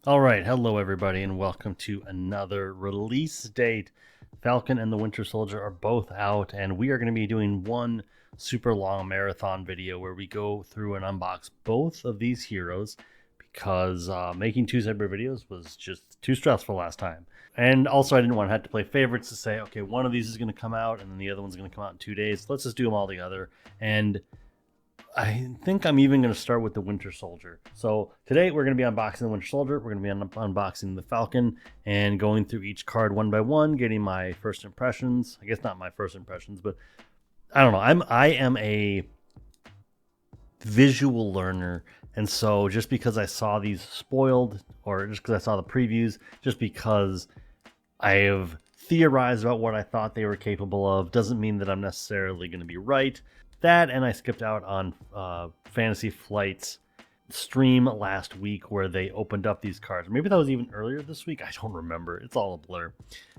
All right, hello everybody, and welcome to another release date. Falcon and the Winter Soldier are both out, and we are going to be doing one super long marathon video where we go through and unbox both of these heroes because making two separate videos was just too stressful last time. And also, I didn't want to have to play favorites to say, okay, one of these is going to come out, and then the other one's going to come out in 2 days. Let's just do them all together. And I think I'm even going to start with the Winter Soldier. So today we're going to be unboxing the Winter Soldier. We're going to be unboxing the Falcon and going through each card one by one, getting my first impressions. I guess not my first impressions, but I don't know. I am a visual learner, and so just because I saw these spoiled, or just because I saw the previews, just because I have theorized about what I thought they were capable of, doesn't mean that I'm necessarily going to be right. That, and I skipped out on Fantasy Flight's stream last week where they opened up these cards. Maybe that was even earlier this week. I don't remember. It's all a blur.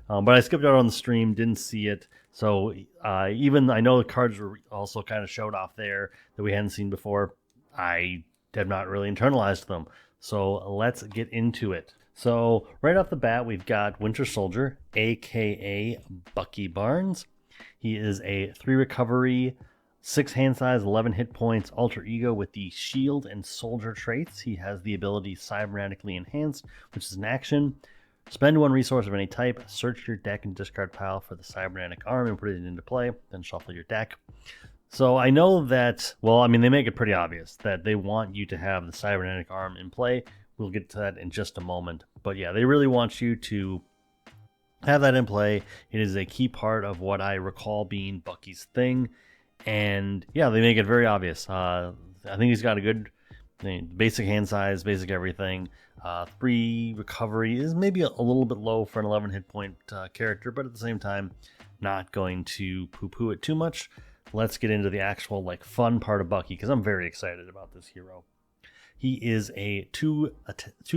But I skipped out on the stream, didn't see it. So even I know the cards were also kind of showed off there that we hadn't seen before. I have not really internalized them. So let's get into it. So right off the bat, we've got Winter Soldier, aka Bucky Barnes. He is a 3 recovery, 6 hand size, 11 hit points, alter ego with the shield and soldier traits. He has the ability Cybernetically Enhanced, which is an action. Spend 1 resource of any type, search your deck and discard pile for the cybernetic arm and put it into play, then shuffle your deck. So I know that, well, I mean, they make it pretty obvious that they want you to have the cybernetic arm in play. We'll get to that in just a moment. But yeah, they really want you to have that in play. It is a key part of what I recall being Bucky's thing. And yeah, they make it very obvious. I think he's got a good basic hand size, basic everything. 3 recovery is maybe a little bit low for an 11 hit point character, but at the same time, not going to poo-poo it too much. Let's get into the actual fun part of Bucky, because I'm very excited about this hero. He is a 2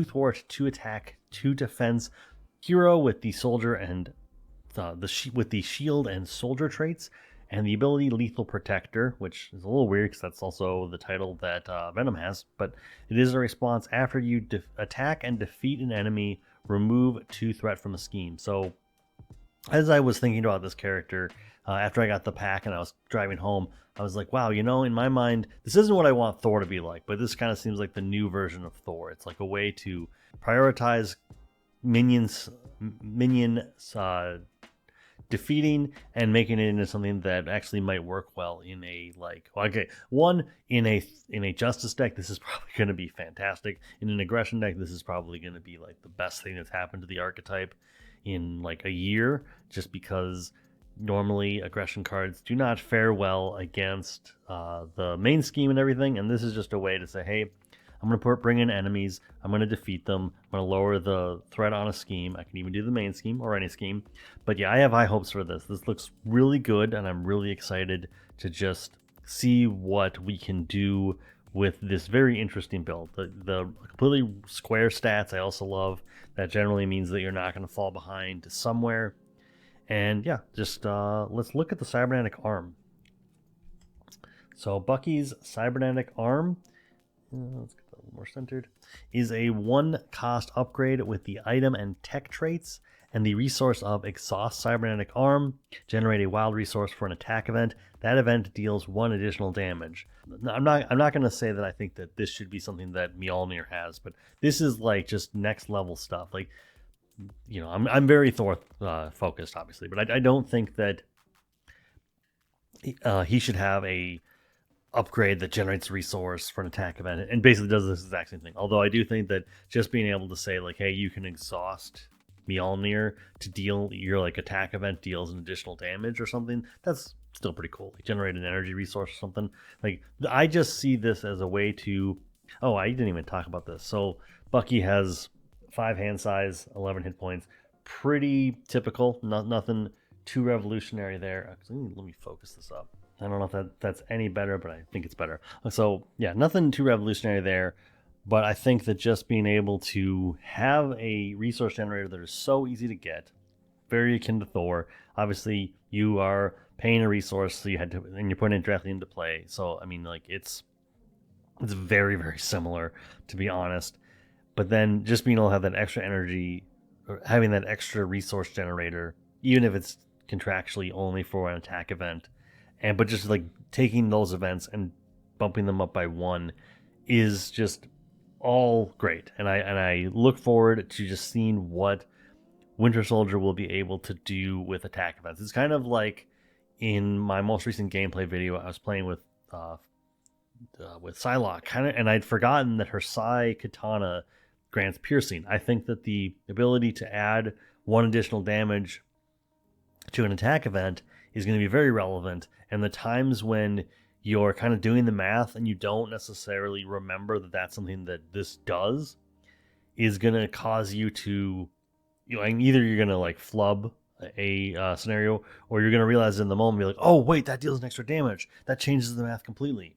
thwart, 2 attack, 2 defense hero with the soldier and with the shield and soldier traits, and the ability Lethal Protector, which is a little weird because that's also the title that Venom has, but it is a response after you attack and defeat an enemy, remove 2 threat from a scheme. So as I was thinking about this character, after I got the pack and I was driving home, I was like, wow, in my mind, this isn't what I want Thor to be like, but this kind of seems like the new version of Thor. It's like a way to prioritize minion defeating and making it into something that actually might work well in a in a justice deck. This is probably going to be fantastic. In an aggression deck, this is probably going to be the best thing that's happened to the archetype in a year, just because normally aggression cards do not fare well against the main scheme and everything, and this is just a way to say, hey, I'm going to bring in enemies, I'm going to defeat them, I'm going to lower the threat on a scheme. I can even do the main scheme or any scheme. But yeah, I have high hopes for this. This looks really good, and I'm really excited to just see what we can do with this very interesting build. The completely square stats I also love. That generally means that you're not going to fall behind somewhere. And yeah, just let's look at the cybernetic arm. So Bucky's cybernetic arm, let's get that a little more centered, is a 1 cost upgrade with the item and tech traits and the resource of Exhaust Cybernetic Arm. Generate a wild resource for an attack event. That event deals 1 additional damage. I'm not going to say that I think that this should be something that Mjolnir has, but this is just next level stuff. I'm very Thor focused, obviously, but I don't think that he should have a upgrade that generates a resource for an attack event and basically does this exact same thing. Although I do think that just being able to say hey, you can exhaust Mjolnir to deal your attack event deals an additional damage or something, that's still pretty cool. Generate an energy resource or something. I just see this as a way to, oh, I didn't even talk about this. So Bucky has 5 hand size, 11 hit points, pretty typical, nothing too revolutionary there. Actually, let me focus this up. I don't know if that's any better, but I think it's better. So yeah, nothing too revolutionary there. But I think that just being able to have a resource generator that is so easy to get, very akin to Thor. Obviously, you are paying a resource, so and you're putting it directly into play. So I mean, it's very, very similar, to be honest. But then just being able to have that extra energy, or having that extra resource generator, even if it's contractually only for an attack event, but just like taking those events and bumping them up by one is just all great. And I look forward to just seeing what Winter Soldier will be able to do with attack events. It's kind of like in my most recent gameplay video, I was playing with Psylocke, and I'd forgotten that her Psy Katana grants piercing. I think that the ability to add one additional damage to an attack event is going to be very relevant, and the times when you're kind of doing the math and you don't necessarily remember that that's something that this does is going to cause you to, either you're going to like flub a scenario, or you're going to realize in the moment, be like, oh wait, that deals an extra damage, that changes the math completely.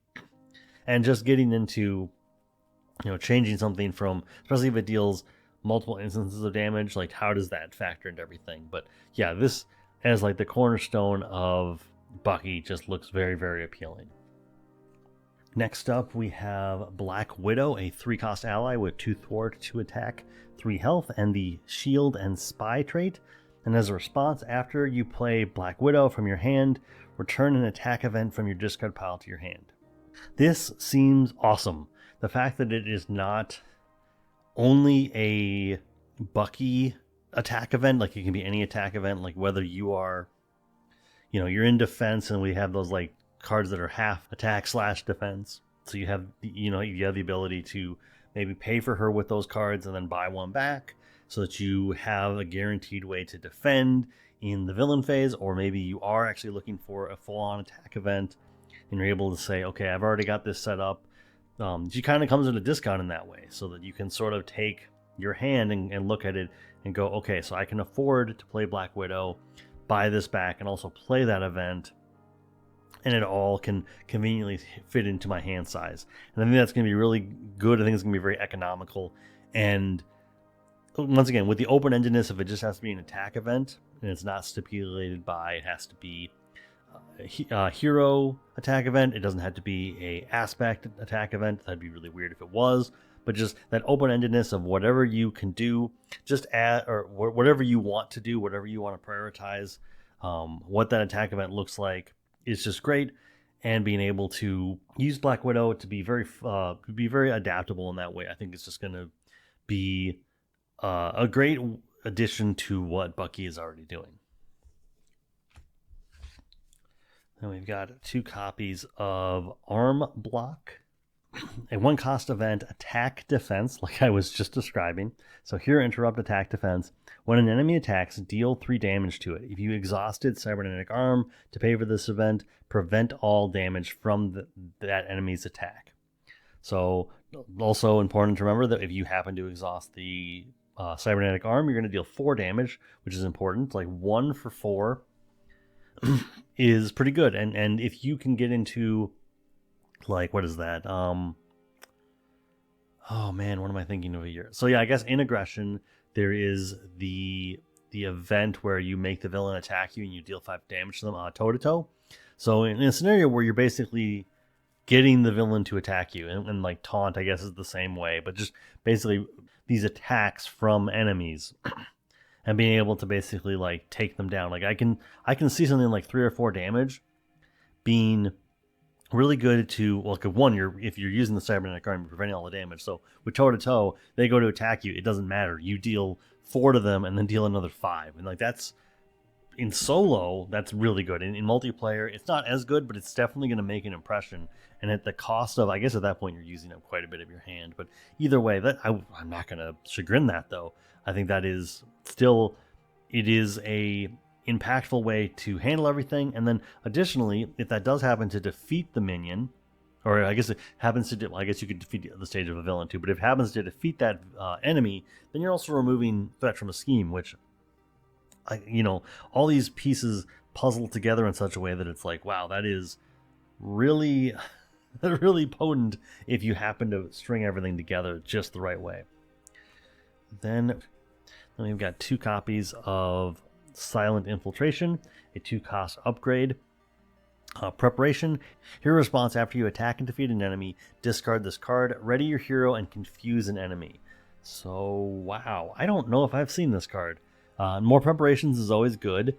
And just getting into, changing something from, especially if it deals multiple instances of damage, like how does that factor into everything? But yeah, this as like the cornerstone of Bucky just looks very, very appealing. Next up, we have Black Widow, a 3-cost ally with 2 thwart, 2 attack, 3 health, and the shield and spy trait. And as a response, after you play Black Widow from your hand, return an attack event from your discard pile to your hand. This seems awesome. The fact that it is not only a Bucky attack event, like it can be any attack event, like whether you are, you're in defense, and we have those like cards that are half attack / defense. So you have, you have the ability to maybe pay for her with those cards and then buy one back so that you have a guaranteed way to defend in the villain phase, or maybe you are actually looking for a full-on attack event and you're able to say, okay, I've already got this set up. She kind of comes at a discount in that way, so that you can sort of take your hand and look at it and go, okay, so I can afford to play Black Widow, buy this back, and also play that event, and it all can conveniently fit into my hand size. And I think that's going to be really good. I think it's going to be very economical. And once again, with the open-endedness, if it just has to be an attack event, and it's not stipulated by, it has to be a hero attack event, it doesn't have to be a aspect attack event. That'd be really weird if it was. But just that open-endedness of whatever you can do, just add, or whatever you want to do, whatever you want to prioritize, what that attack event looks like is just great. And being able to use Black Widow to be very adaptable in that way, I think it's just going to be a great addition to what Bucky is already doing. Then we've got 2 copies of Arm Block, a 1-cost event, attack defense, like I was just describing. So here, interrupt attack defense. When an enemy attacks, deal 3 damage to it. If you exhausted Cybernetic Arm to pay for this event, prevent all damage from that enemy's attack. So also important to remember that if you happen to exhaust the Cybernetic Arm, you're going to deal 4 damage, which is important. Like 1 for 4 is pretty good. And if you can get into, like, what is that? Oh man, what am I thinking of here? So yeah, I guess in aggression, there is the event where you make the villain attack you and you deal 5 damage to them toe-to-toe. So in a scenario where you're basically getting the villain to attack you, and like taunt, I guess, is the same way, but just basically these attacks from enemies and being able to basically like take them down. Like I can see something like 3 or 4 damage being really good to, well, one, if you're using the Cybernetic Arm, you're preventing all the damage. So with toe-to-toe, they go to attack you, it doesn't matter. You deal 4 to them and then deal another 5. And like that's, in solo, that's really good. In multiplayer, it's not as good, but it's definitely going to make an impression. And at the cost of, I guess at that point, you're using up quite a bit of your hand. But either way, I'm not going to chagrin that, though. I think that is still, it is a impactful way to handle everything. And then additionally, if that does happen to defeat the minion, or I guess it happens to, I guess you could defeat the stage of a villain too, but if it happens to defeat that enemy, then you're also removing threat from a scheme, which, all these pieces puzzle together in such a way that it's like, wow, that is really, really potent if you happen to string everything together just the right way. Then we've got 2 copies of Silent Infiltration, a 2-cost upgrade. Preparation. Hero response: after you attack and defeat an enemy, discard this card, ready your hero, and confuse an enemy. So, wow. I don't know if I've seen this card. More preparations is always good.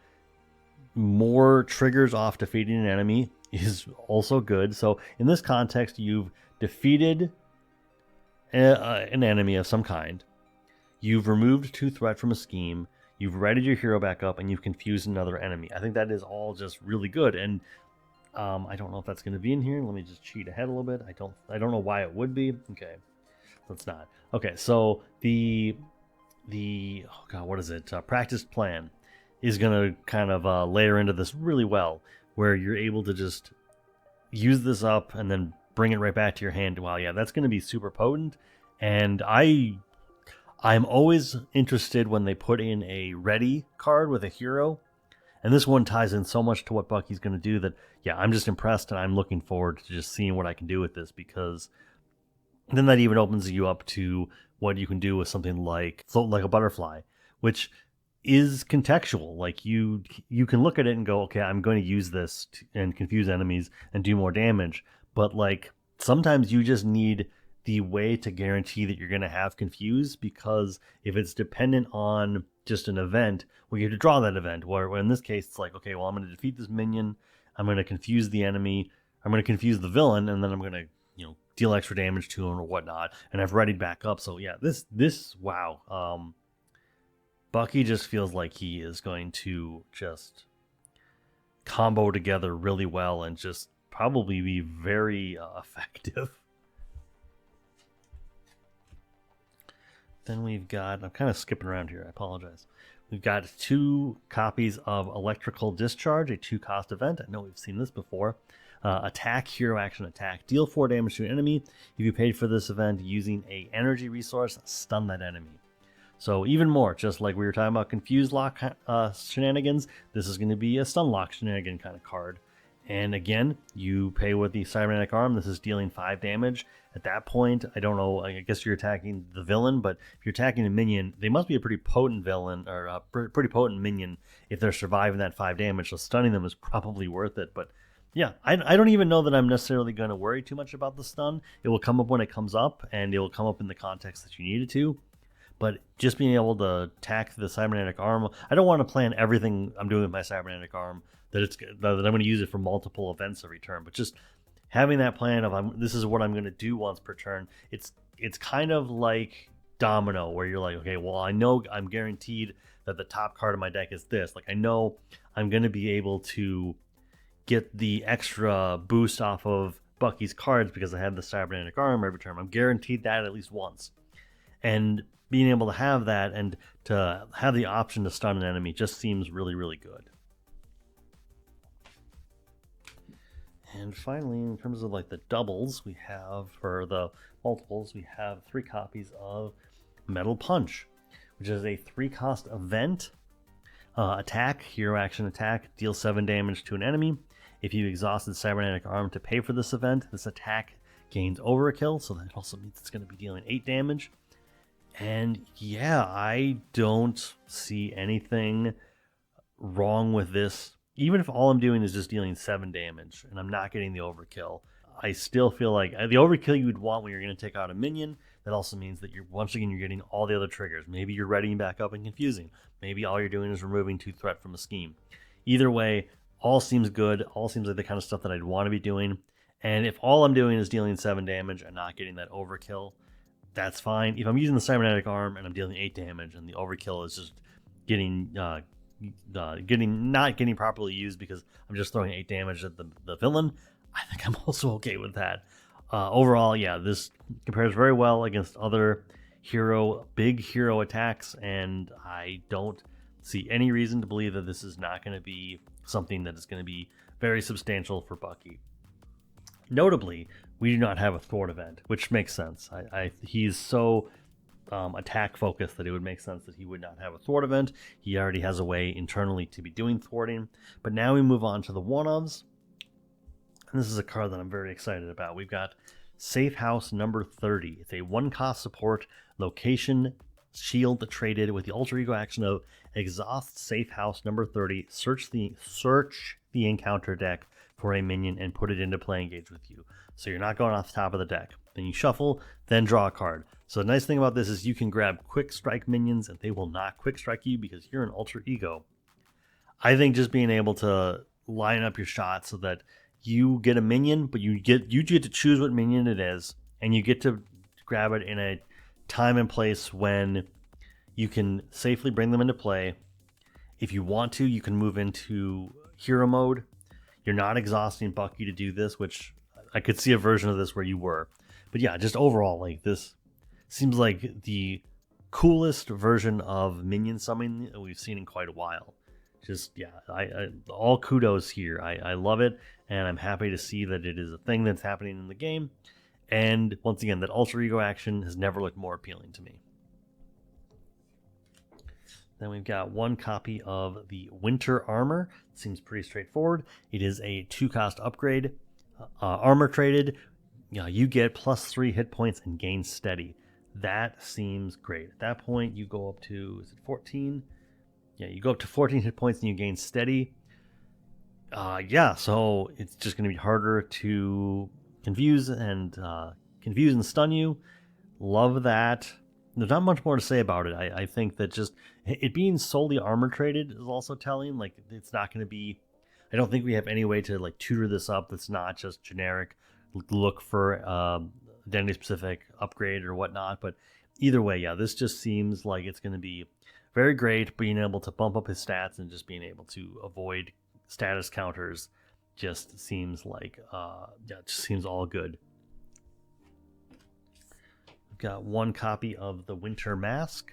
More triggers off defeating an enemy is also good. So, in this context, you've defeated an enemy of some kind. You've removed 2 threat from a scheme. You've readied your hero back up, and you've confused another enemy. I think that is all just really good. And I don't know if that's going to be in here. Let me just cheat ahead a little bit. I don't know why it would be. Okay, let's not. Okay, so the oh god, what is it? Practice plan is going to kind of layer into this really well, where you're able to just use this up and then bring it right back to your hand. Wow, yeah, that's going to be super potent. And I'm always interested when they put in a ready card with a hero. And this one ties in so much to what Bucky's going to do that, yeah, I'm just impressed, and I'm looking forward to just seeing what I can do with this, because then that even opens you up to what you can do with something like Float Like a Butterfly, which is contextual. Like you can look at it and go, okay, I'm going to use this and confuse enemies and do more damage. But like sometimes you just need the way to guarantee that you're going to have confuse, because if it's dependent on just an event, well, you have to draw that event. Where in this case, it's like, okay, well, I'm going to defeat this minion, I'm going to confuse the enemy, I'm going to confuse the villain, and then I'm going to, deal extra damage to him or whatnot, and I've readied back up. So yeah, this wow, Bucky just feels like he is going to just combo together really well and just probably be very effective. Then we've got, I'm kind of skipping around here, I apologize. We've got 2 copies of Electrical Discharge, a 2-cost event. I know we've seen this before. Attack, hero action attack. Deal 4 damage to an enemy. If you paid for this event using a energy resource, stun that enemy. So even more, just like we were talking about confuse lock shenanigans, this is going to be a stun lock shenanigan kind of card. And again, you pay with the Cybernetic Arm. This is dealing 5 damage. At that point, I don't know, I guess you're attacking the villain, but if you're attacking a minion, they must be a pretty potent villain, or a pretty potent minion if they're surviving that 5 damage, so stunning them is probably worth it. But yeah, I don't even know that I'm necessarily going to worry too much about the stun. It will come up when it comes up, and it will come up in the context that you need it to. But just being able to attack the Cybernetic Arm, I don't want to plan everything I'm doing with my Cybernetic Arm that I'm going to use it for multiple events every turn. But just having that plan of this is what I'm going to do once per turn, it's kind of like Domino, where you're like, okay, well, I know I'm guaranteed that the top card of my deck is this. Like, I know I'm going to be able to get the extra boost off of Bucky's cards because I have the Cybernetic Arm every turn. I'm guaranteed that at least once. And being able to have that and to have the option to stun an enemy just seems really, really good. And finally, in terms of like the doubles, we have, for the multiples, we have 3 copies of Metal Punch, which is a 3-cost event. Attack, hero action attack, deal 7 damage to an enemy. If you exhausted Cybernetic Arm to pay for this event, this attack gains overkill, so that also means it's going to be dealing 8 damage. And yeah, I don't see anything wrong with this. Even if all I'm doing is just dealing 7 damage and I'm not getting the overkill, I still feel like the overkill you would want when you're going to take out a minion, that also means that once again you're getting all the other triggers. Maybe you're readying back up and confusing. Maybe all you're doing is removing 2 threat from a scheme. Either way, all seems good. All seems like the kind of stuff that I'd want to be doing. And if all I'm doing is dealing 7 damage and not getting that overkill, that's fine. If I'm using the Cybernetic Arm and I'm dealing 8 damage and the overkill is just not getting properly used because I'm just throwing 8 damage at the villain, I think I'm also okay with that. Overall, yeah, this compares very well against other big hero attacks, and I don't see any reason to believe that this is not going to be something that is going to be very substantial for Bucky. Notably, we do not have a thwart event, which makes sense. He's so attack focused that it would make sense that he would not have a thwart event. He already has a way internally to be doing thwarting. But now we move on to the one-ofs. And this is a card that I'm very excited about. We've got Safe House number 30. It's a 1-cost support location shield traded with the alter ego action of exhaust Safe House number 30. Search the encounter deck for a minion and put it into play engage with you. So you're not going off the top of the deck. Then you shuffle, then draw a card. So the nice thing about this is you can grab quick strike minions and they will not quick strike you because you're an alter ego. I think just being able to line up your shots so that you get a minion, but you get to choose what minion it is, and you get to grab it in a time and place when you can safely bring them into play. If you want to, you can move into hero mode. You're not exhausting Bucky to do this, which I could see a version of this where you were. But yeah, just overall, like, this seems like the coolest version of minion summoning that we've seen in quite a while. Just, yeah, I all kudos here. I love it, and I'm happy to see that it is a thing that's happening in the game. And once again, that alter ego action has never looked more appealing to me. Then we've got one copy of the Winter Armor. Seems pretty straightforward. It is a 2-cost upgrade. Armor traded, you get +3 hit points and gain steady. That seems great. At that point, you go up to, is it 14? Yeah, you go up to 14 hit points and you gain steady. So it's just going to be harder to confuse and stun you. Love that. There's not much more to say about it. I think that just it being solely armor traded is also telling. Like, it's not going to be. I don't think we have any way to like tutor this up that's not just generic. Look for identity specific upgrade or whatnot. But either way, yeah, this just seems like it's going to be very great. Being able to bump up his stats and just being able to avoid status counters just seems like it just seems all good. We've got one copy of the Winter Mask,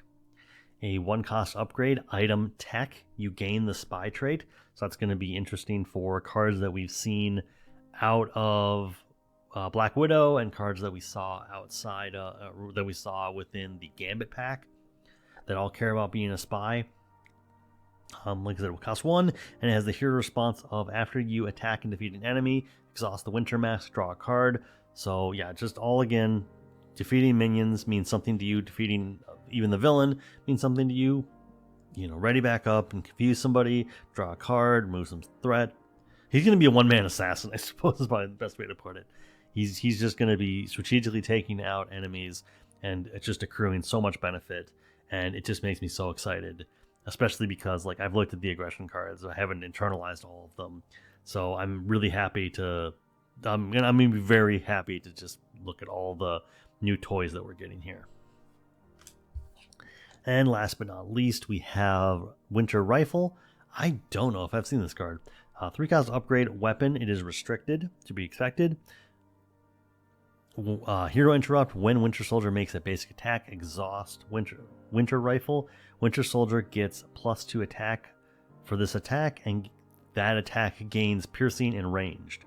a 1-cost upgrade, item tech. You gain the spy trait, so that's going to be interesting for cards that we've seen out of Black Widow and cards that we saw outside that we saw within the Gambit pack that all care about being a spy. Like I said, it will cost 1, and it has the hero response of after you attack and defeat an enemy, exhaust the Winter Mask, draw a card. So yeah, just all again, defeating minions means something to you. Defeating even the villain means something to you. Ready back up and confuse somebody, draw a card, remove some threat. He's going to be a one-man assassin, I suppose is probably the best way to put it. He's just going to be strategically taking out enemies, and it's just accruing so much benefit, and it just makes me so excited. Especially because, like, I've looked at the aggression cards. I haven't internalized all of them. So I'm really happy to... I'm going to be very happy to just look at all the new toys that we're getting here. And last but not least, we have Winter Rifle. I don't know if I've seen this card. 3-cost upgrade weapon. It is restricted, to be expected. Hero interrupt. When Winter Soldier makes a basic attack, exhaust Winter Rifle. Winter Soldier gets +2 attack for this attack, and that attack gains piercing and ranged.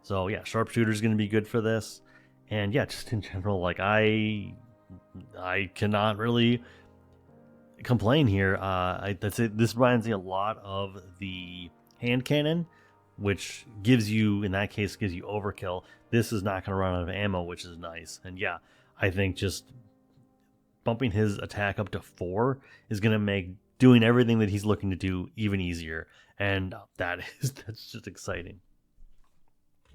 So yeah, sharpshooter is going to be good for this, and yeah, just in general, like I cannot really complain here. This reminds me a lot of the hand cannon, which gives you overkill. This is not going to run out of ammo, which is nice. And yeah, I think just bumping his attack up to 4 is going to make doing everything that he's looking to do even easier. And that's just exciting.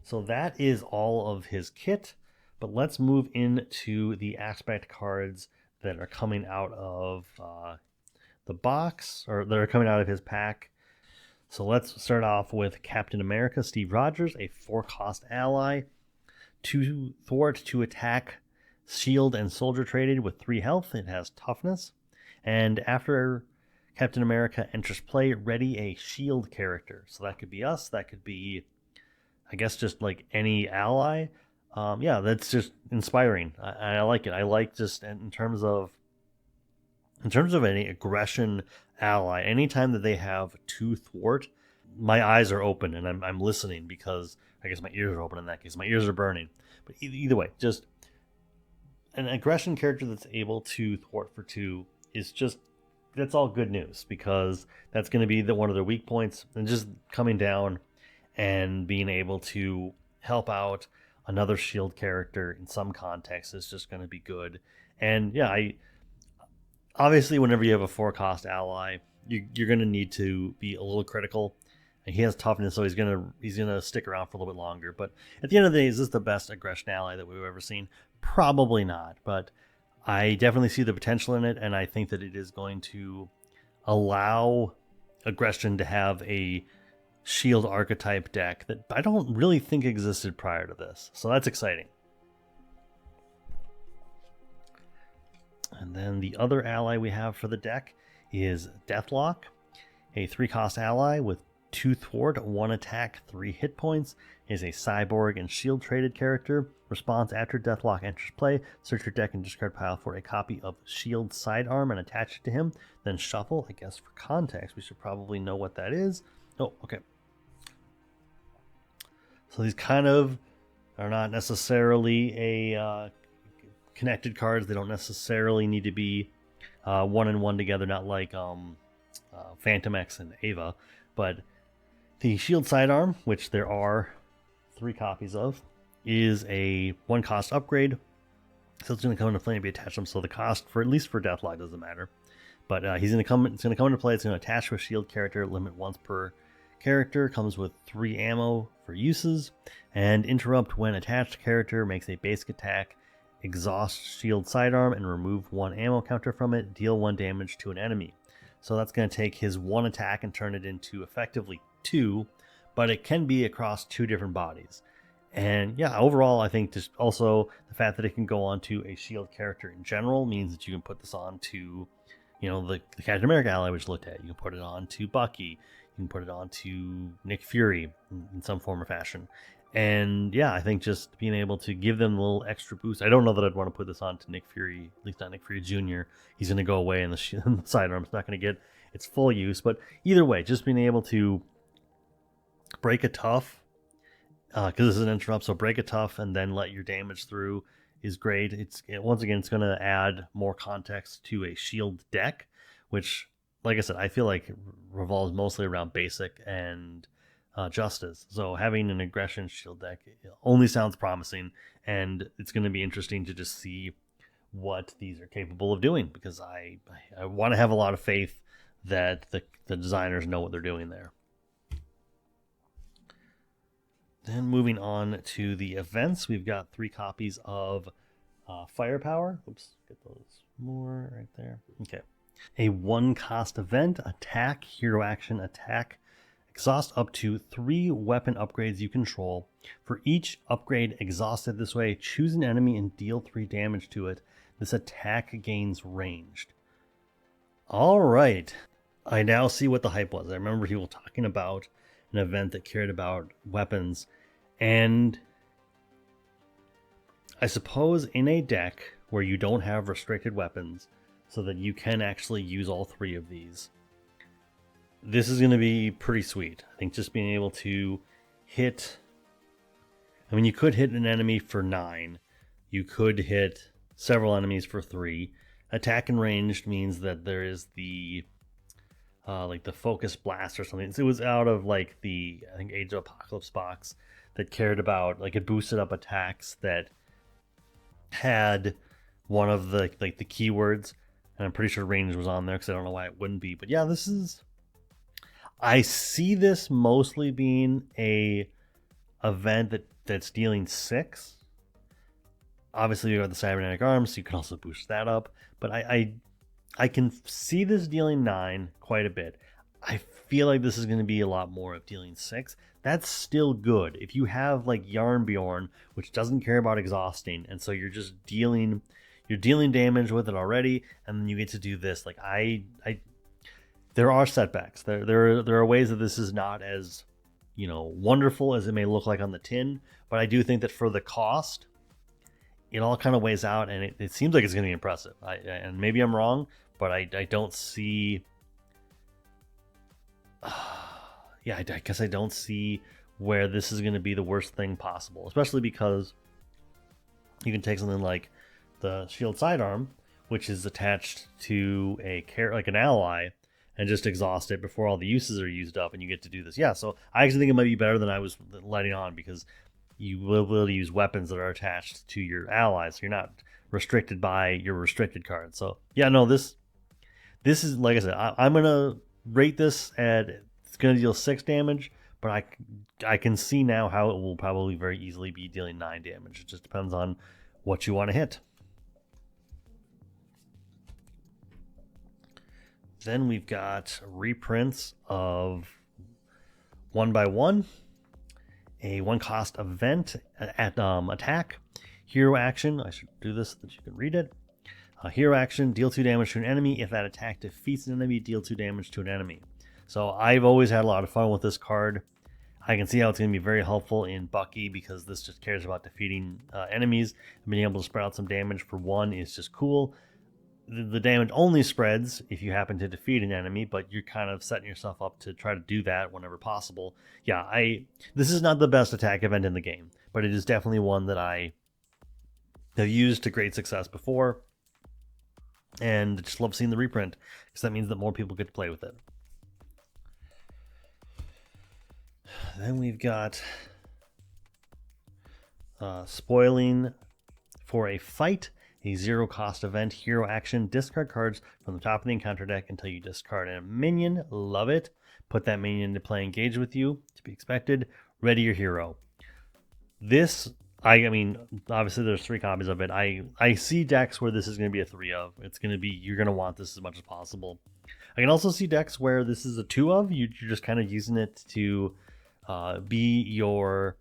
So that is all of his kit. But let's move into the aspect cards that are coming out of the box, or that are coming out of his pack. So let's start off with Captain America, Steve Rogers, a 4-cost ally. 2 thwart, 2 attack, shield and soldier traded with 3 health. It has toughness. And after Captain America enters play, ready a shield character. So that could be us. That could be, I guess, just like any ally. Yeah, that's just inspiring. I like it. I like just in terms of any aggression ally, anytime that they have 2 thwart, my eyes are open and I'm listening, because I guess my ears are open in that case. My ears are burning. But either way, just an aggression character that's able to thwart for 2 is just, that's all good news, because that's going to be one of their weak points. And just coming down and being able to help out another shield character in some context is just going to be good. And yeah, obviously whenever you have a 4-cost ally, you're going to need to be a little critical. He has toughness, so he's gonna stick around for a little bit longer. But at the end of the day, is this the best aggression ally that we've ever seen? Probably not, but I definitely see the potential in it, and I think that it is going to allow aggression to have a shield archetype deck that I don't really think existed prior to this. So that's exciting. And then the other ally we have for the deck is Deathlock, a 3-cost ally with 2 thwart, 1 attack, 3 hit points. Is a cyborg and shield traded character. Response after Deathlock enters play, search your deck and discard pile for a copy of Shield Sidearm and attach it to him. Then shuffle. I guess for context, we should probably know what that is. Oh, okay. So these kind of are not necessarily a connected cards. They don't necessarily need to be 1-1 together, not like Phantom X and Ava. But the Shield Sidearm, which there are 3 copies of, is a 1-cost upgrade. So it's going to come into play and be attached to him. So the cost, for at least for Deathlock, doesn't matter. But it's going to come into play. It's going to attach to a shield character, limit once per character. Comes with 3 ammo for uses. And interrupt when attached character makes a basic attack, exhaust Shield Sidearm, and remove 1 ammo counter from it. Deal 1 damage to an enemy. So that's going to take his 1 attack and turn it into effectively 2, but it can be across 2 different bodies. And yeah, overall, I think just also the fact that it can go onto a shield character in general means that you can put this on to, the Captain America ally we just looked at. You can put it on to Bucky. You can put it on to Nick Fury in some form or fashion. And yeah, I think just being able to give them a little extra boost. I don't know that I'd want to put this on to Nick Fury, at least not Nick Fury Jr. He's going to go away and the sidearm's not going to get its full use. But either way, just being able to break a tough, because this is an interrupt, so break a tough and then let your damage through is great. Once again, it's going to add more context to a shield deck, which, like I said, I feel like revolves mostly around basic and justice. So having an aggression shield deck only sounds promising, and it's going to be interesting to just see what these are capable of doing, because I want to have a lot of faith that the designers know what they're doing there. Then moving on to the events, we've got 3 copies of Firepower. Oops, get those more right there. Okay. A 1-cost event, attack, hero action, attack. Exhaust up to 3 weapon upgrades you control. For each upgrade exhausted this way, choose an enemy and deal 3 damage to it. This attack gains ranged. All right. I now see what the hype was. I remember people talking about an event that cared about weapons. And I suppose in a deck where you don't have restricted weapons, so that you can actually use all 3 of these, this is going to be pretty sweet. I think just being able to hit... I mean, you could hit an enemy for 9. You could hit several enemies for 3. Attack and ranged means that there is the... like the focus blast or something. It was out of like the, I think, Age of Apocalypse box that cared about, like, it boosted up attacks that had one of the the keywords, and I'm pretty sure range was on there because I don't know why it wouldn't be. But yeah, this is, I see this mostly being a event that's dealing 6. Obviously you have the cybernetic arms, so you can also boost that up, but I can see this dealing 9 quite a bit. I feel like this is going to be a lot more of dealing 6. That's still good. If you have like Yarnbjorn, which doesn't care about exhausting, and so you're just dealing damage with it already, and then you get to do this. Like there are setbacks. There are ways that this is not as, wonderful as it may look like on the tin, but I do think that for the cost, it all kind of weighs out, and it seems like it's going to be impressive. And maybe I'm wrong, but I don't see... I guess I don't see where this is going to be the worst thing possible, especially because you can take something like the Shield Sidearm, which is attached to like an ally, and just exhaust it before all the uses are used up, and you get to do this. Yeah, so I actually think it might be better than I was letting on, because you will be able to use weapons that are attached to your allies. So you're not restricted by your restricted cards. So yeah, no, this is, like I said, I'm going to rate this at it's going to deal 6 damage, but I can see now how it will probably very easily be dealing 9 damage. It just depends on what you want to hit. Then we've got reprints of 1x1, a 1-cost event at attack, hero action. I should do this so that you can read it. Hero action, deal 2 damage to an enemy. If that attack defeats an enemy, deal 2 damage to an enemy. So I've always had a lot of fun with this card. I can see how it's going to be very helpful in Bucky because this just cares about defeating enemies. And being able to spread out some damage for 1 is just cool. The damage only spreads if you happen to defeat an enemy, but you're kind of setting yourself up to try to do that whenever possible. Yeah, this is not the best attack event in the game, but it is definitely one that I have used to great success before. And just love seeing the reprint because that means that more people get to play with it. Then we've got spoiling for a fight, a 0-cost event, hero action, discard cards from the top of the encounter deck until you discard a minion. Love it. Put that minion into play, engage with you, to be expected. Ready your hero. This, I mean, obviously there's 3 copies of it. I see decks where this is going to be a 3 of. It's going to be, you're going to want this as much as possible. I can also see decks where this is a 2 of. You're just kind of using it to be your,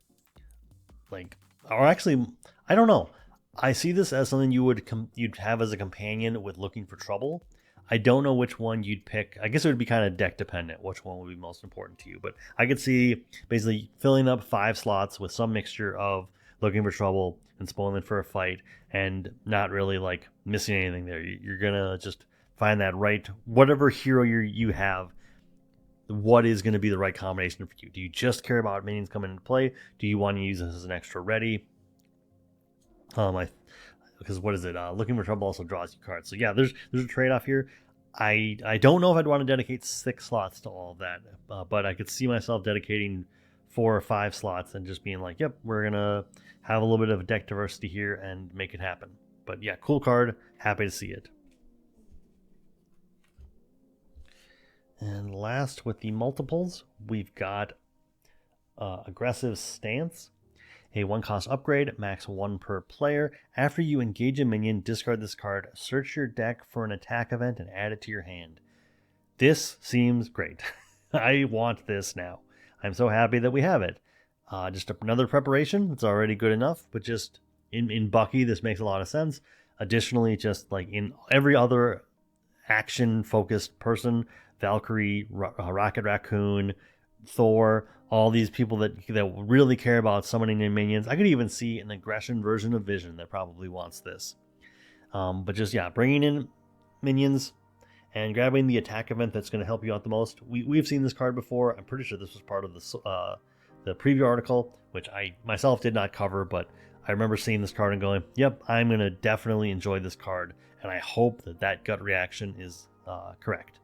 like, or actually, I don't know. I see this as something you'd have as a companion with looking for trouble. I don't know which one you'd pick. I guess it would be kind of deck dependent, which one would be most important to you. But I could see basically filling up 5 slots with some mixture of looking for trouble and spoiling for a fight and not really like missing anything there. You're going to just find that right, whatever hero you have, what is going to be the right combination for you. Do you just care about minions coming into play? Do you want to use this as an extra ready? Because what is it? Looking for trouble also draws you cards. So yeah, there's a trade-off here. I don't know if I'd want to dedicate 6 slots to all of that, but I could see myself dedicating 4 or 5 slots and just being like, yep, we're gonna have a little bit of deck diversity here and make it happen. But yeah, cool card. Happy to see it. And last with the multiples, we've got aggressive stance. A 1-cost upgrade, max 1 per player. After you engage a minion, discard this card, search your deck for an attack event, and add it to your hand. This seems great. I want this now. I'm so happy that we have it. Just another preparation. It's already good enough, but just in Bucky, this makes a lot of sense. Additionally, just like in every other action-focused person, Valkyrie, Rocket Raccoon, Thor, all these people that really care about summoning in minions. I could even see an aggression version of Vision that probably wants this. But just, yeah, bringing in minions and grabbing the attack event that's going to help you out the most. We've seen this card before. I'm pretty sure this was part of the preview article, which I myself did not cover, but I remember seeing this card and going, yep, I'm going to definitely enjoy this card. And I hope that gut reaction is correct.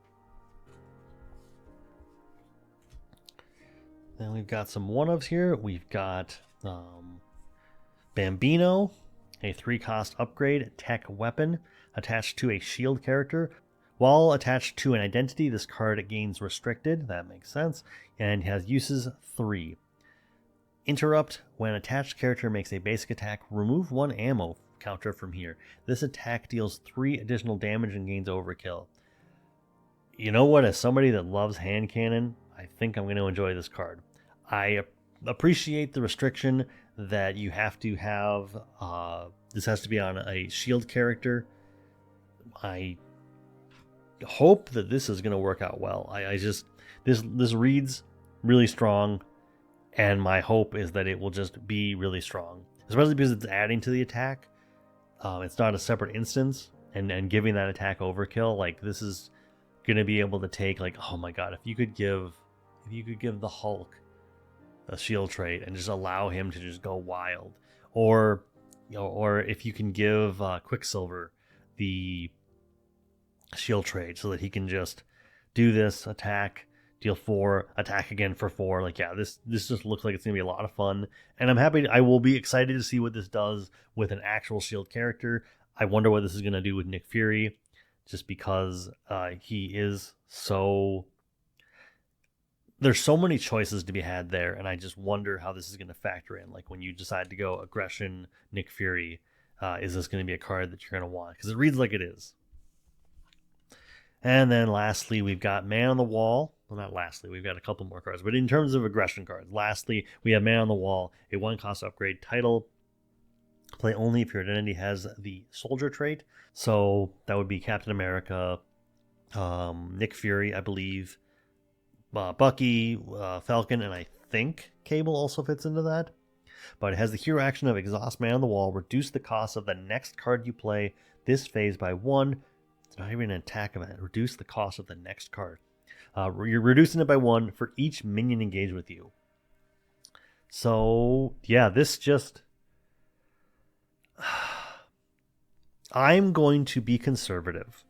Then we've got some one-ofs here. We've got Bambino, a 3-cost upgrade, tech weapon, attached to a shield character. While attached to an identity, this card gains restricted. That makes sense. And has uses 3. Interrupt. When attached character makes a basic attack, remove 1 ammo counter from here. This attack deals 3 additional damage and gains overkill. You know what? As somebody that loves hand cannon, I think I'm going to enjoy this card. I appreciate the restriction that you have to have. This has to be on a shield character. I hope that this is going to work out well. This reads really strong, and my hope is that it will just be really strong, especially because it's adding to the attack. It's not a separate instance, and giving that attack overkill. Like, this is going to be able to take, like, oh my god, if you could give the Hulk a shield trait and just allow him to just go wild, or if you can give Quicksilver the shield trait so that he can just do this attack, deal 4, attack again for 4. Like, yeah, this just looks like it's gonna be a lot of fun, and I will be excited to see what this does with an actual shield character. I wonder what this is gonna do with Nick Fury, just because he is so there's so many choices to be had there, and I just wonder how this is going to factor in. Like when you decide to go aggression, Nick Fury, is this going to be a card that you're going to want? Because it reads like it is. And then lastly, we've got Man on the Wall. Well, not lastly, we've got a couple more cards, but in terms of aggression cards, lastly, we have Man on the Wall, a 1-cost upgrade title. Play only if your identity has the soldier trait. So that would be Captain America, Nick Fury, I believe, Bucky, Falcon, and I think Cable also fits into that. But it has the hero action of Exhaust Man on the Wall, reduce the cost of the next card you play this phase by 1. It's not even an attack event. Reduce the cost of the next card. You're reducing it by 1 for each minion engaged with you. So, yeah, this just... I'm going to be conservative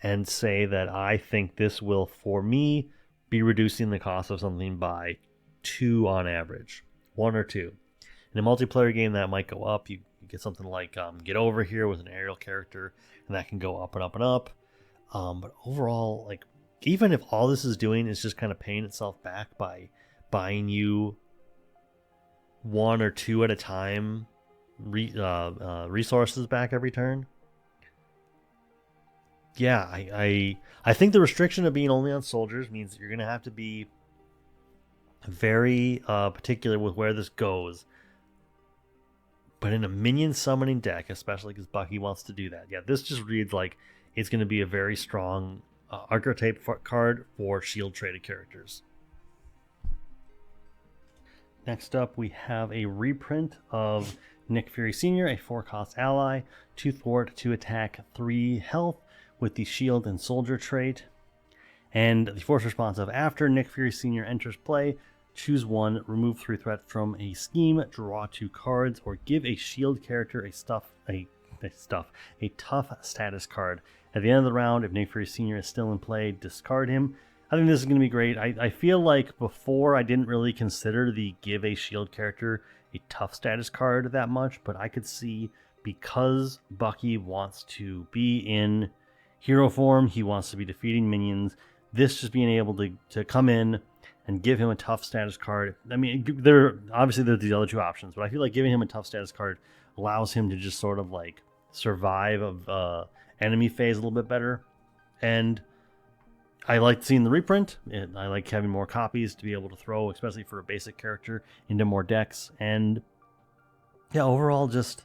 and say that I think this will, for me, be reducing the cost of something by 2 on average. 1 or 2. In a multiplayer game, that might go up. You get something like Get Over Here with an aerial character, and that can go up and up and up. But overall, like, even if all this is doing is just kind of paying itself back by buying you 1 or 2 at a time resources back every turn, yeah, I think the restriction of being only on soldiers means that you're going to have to be very particular with where this goes. But in a minion summoning deck, especially because Bucky wants to do that, yeah, this just reads like it's going to be a very strong archetype card for shield traded characters. Next up, we have a reprint of Nick Fury Sr., a 4-cost ally, 2 thwart, 2 attack, 3 health with the shield and soldier trait. And the force response of after Nick Fury Sr. enters play, choose 1, remove 3 threat from a scheme, draw 2 cards, or give a shield character a tough status card. At the end of the round, if Nick Fury Sr. is still in play, discard him. I think this is going to be great. I feel like before I didn't really consider the give a shield character a tough status card that much, but I could see because Bucky wants to be in hero form, he wants to be defeating minions, this just being able to come in and give him a tough status card. I mean, obviously there's these other 2 options, but I feel like giving him a tough status card allows him to just sort of like survive of enemy phase a little bit better. And I like seeing the reprint. I like having more copies to be able to throw, especially for a basic character, into more decks. And yeah, overall, just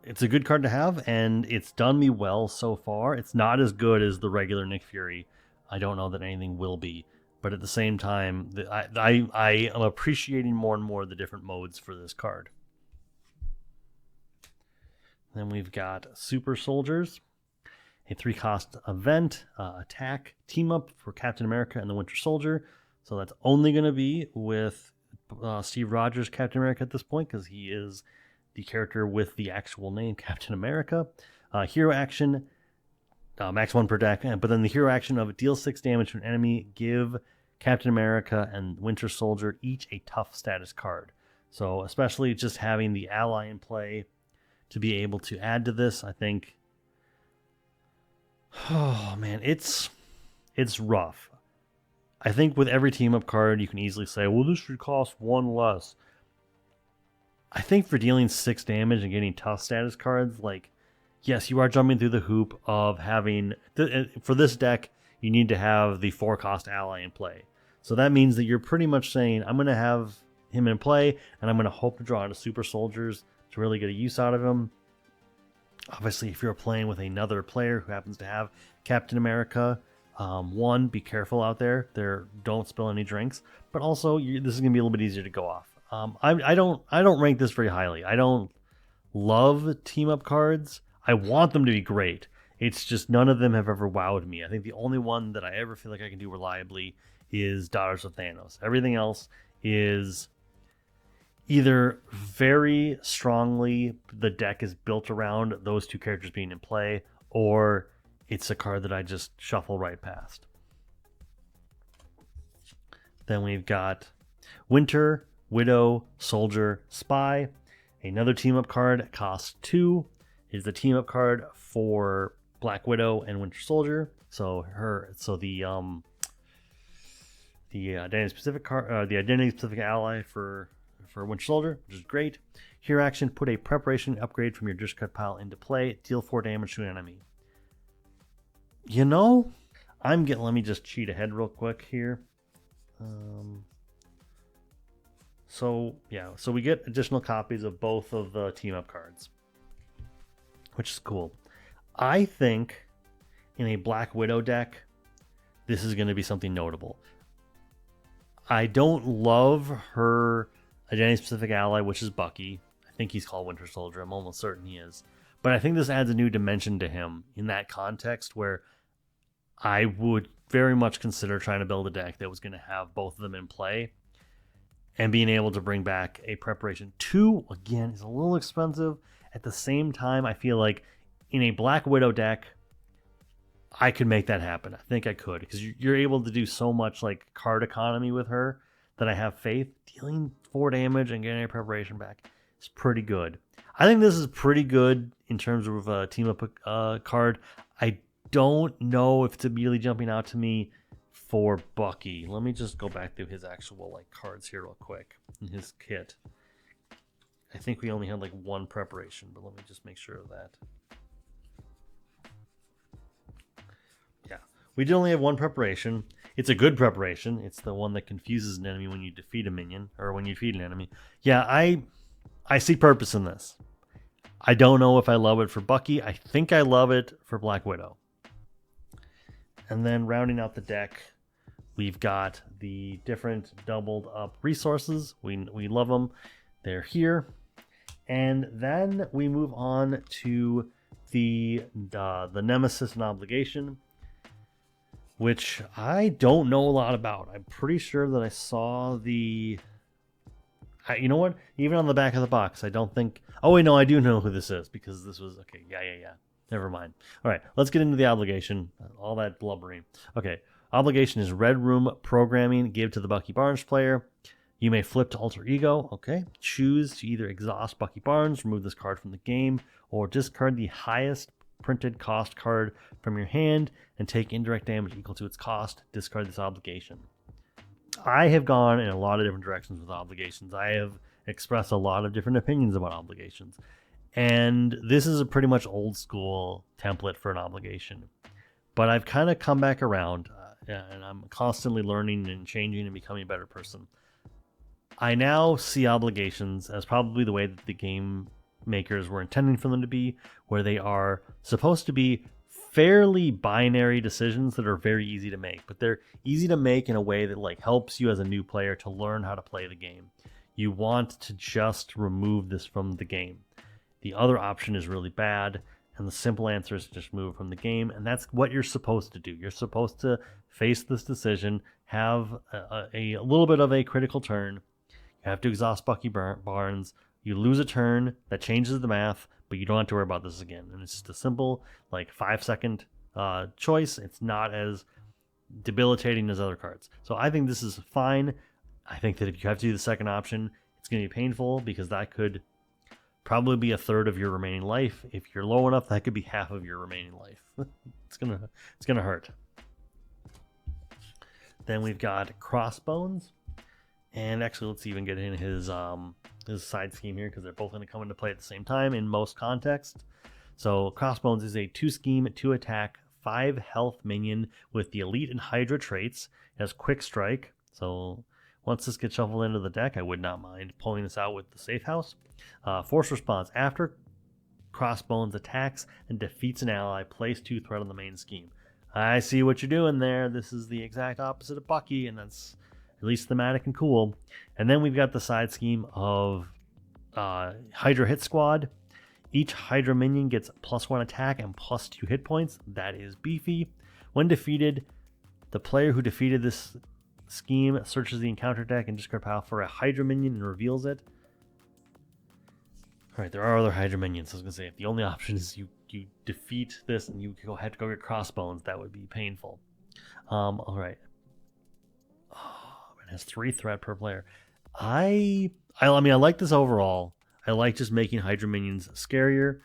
it's a good card to have, and it's done me well so far. It's not as good as the regular Nick Fury. I don't know that anything will be, but at the same time, I am appreciating more and more the different modes for this card. Then we've got Super Soldiers, a 3-cost event, attack, team up for Captain America and the Winter Soldier. So that's only going to be with Steve Rogers, Captain America at this point, because he is the character with the actual name Captain America. Hero action, max 1 per deck, but then the hero action of deal 6 damage to an enemy, give Captain America and Winter Soldier each a tough status card. So especially just having the ally in play to be able to add to this, I think, oh man, it's rough. I think with every team up card, you can easily say, well, this should cost 1 less. I think for dealing 6 damage and getting tough status cards, like, yes, you are jumping through the hoop of having, for this deck, you need to have the 4-cost ally in play. So that means that you're pretty much saying, I'm going to have him in play, and I'm going to hope to draw into Super Soldiers to really get a use out of him. Obviously, if you're playing with another player who happens to have Captain America, one, be careful out there. Don't spill any drinks. But also, this is going to be a little bit easier to go off. I don't rank this very highly. I don't love team up cards. I want them to be great. It's just none of them have ever wowed me. I think the only one that I ever feel like I can do reliably is Daughters of Thanos. Everything else is either very strongly the deck is built around those 2 characters being in play, or it's a card that I just shuffle right past. Then we've got Winter, Widow, Soldier, Spy. Another team-up card, costs 2, is the team-up card for Black Widow and Winter Soldier. So the identity specific ally for Winter Soldier, which is great. Here action, put a preparation upgrade from your discard pile into play. Deal 4 damage to an enemy. You know, let me just cheat ahead real quick here. So we get additional copies of both of the team up cards, which is cool. I think in a Black Widow deck, this is going to be something notable. I don't love her identity-specific ally, which is Bucky. I think he's called Winter Soldier. I'm almost certain he is. But I think this adds a new dimension to him in that context where I would very much consider trying to build a deck that was going to have both of them in play. And being able to bring back a preparation 2, again, is a little expensive. At the same time, I feel like in a Black Widow deck, I could make that happen. I think I could, because you're able to do so much like card economy with her that I have faith. Dealing 4 damage and getting a preparation back is pretty good. I think this is pretty good in terms of a team up card. I don't know if it's immediately jumping out to me for Bucky. Let me just go back through his actual like cards here real quick in his kit. I think we only had like 1 preparation, but let me just make sure of that. Yeah, we did only have 1 preparation. It's a good preparation. It's the one that confuses an enemy when you defeat a minion or when you defeat an enemy. Yeah, I see purpose in this. I don't know if I love it for Bucky. I think I love it for Black Widow. And then rounding out the deck, we've got the different doubled up resources. We love them. They're here. And then we move on to the Nemesis and Obligation, which I don't know a lot about. I'm pretty sure that I saw the... you know what? Even on the back of the box, I don't think... Oh, wait, no, I do know who this is because this was... Okay, yeah. Never mind. All right, let's get into the Obligation. All that blubbering. Okay, Obligation is Red Room programming. Give to the Bucky Barnes player. You may flip to Alter Ego. Okay. Choose to either exhaust Bucky Barnes, remove this card from the game, or discard the highest printed cost card from your hand and take indirect damage equal to its cost. Discard this Obligation. I have gone in a lot of different directions with Obligations. I have expressed a lot of different opinions about Obligations. And this is a pretty much old school template for an Obligation. But I've kind of come back around, and I'm constantly learning and changing and becoming a better person. I now see Obligations as probably the way that the game makers were intending for them to be, where they are supposed to be fairly binary decisions that are very easy to make, but they're easy to make in a way that like helps you as a new player to learn how to play the game. You want to just remove this from the game. The other option is really bad, and the simple answer is to just move from the game, and that's what you're supposed to do. You're supposed to face this decision, have a little bit of a critical turn. You have to exhaust Bucky Barnes. You lose a turn, that changes the math, but you don't have to worry about this again. And it's just a simple, like 5-second choice. It's not as debilitating as other cards. So I think this is fine. I think that if you have to do the second option, it's going to be painful because that could probably be a third of your remaining life. If you're low enough, that could be half of your remaining life. It's gonna hurt. Then we've got Crossbones. And actually, let's even get in his side scheme here because they're both going to come into play at the same time in most contexts. So Crossbones is a 2-scheme, 2-attack, 5 health minion with the Elite and Hydra traits. It has Quick Strike. So once this gets shuffled into the deck, I would not mind pulling this out with the Safe House. Force Response. After Crossbones attacks and defeats an ally, place 2 threat on the main scheme. I see what you're doing there. This is the exact opposite of Bucky, and that's at least thematic and cool. And then we've got the side scheme of Hydra Hit Squad. Each Hydra minion gets +1 attack and +2 hit points. That is beefy. When defeated, the player who defeated this scheme searches the encounter deck and discard pile for a Hydra minion and reveals it. Alright, there are other Hydra minions. I was going to say, if the only option is you defeat this and you have to go get Crossbones, that would be painful. Alright. It has 3 threat per player. I mean, I like this overall. I like just making Hydra minions scarier.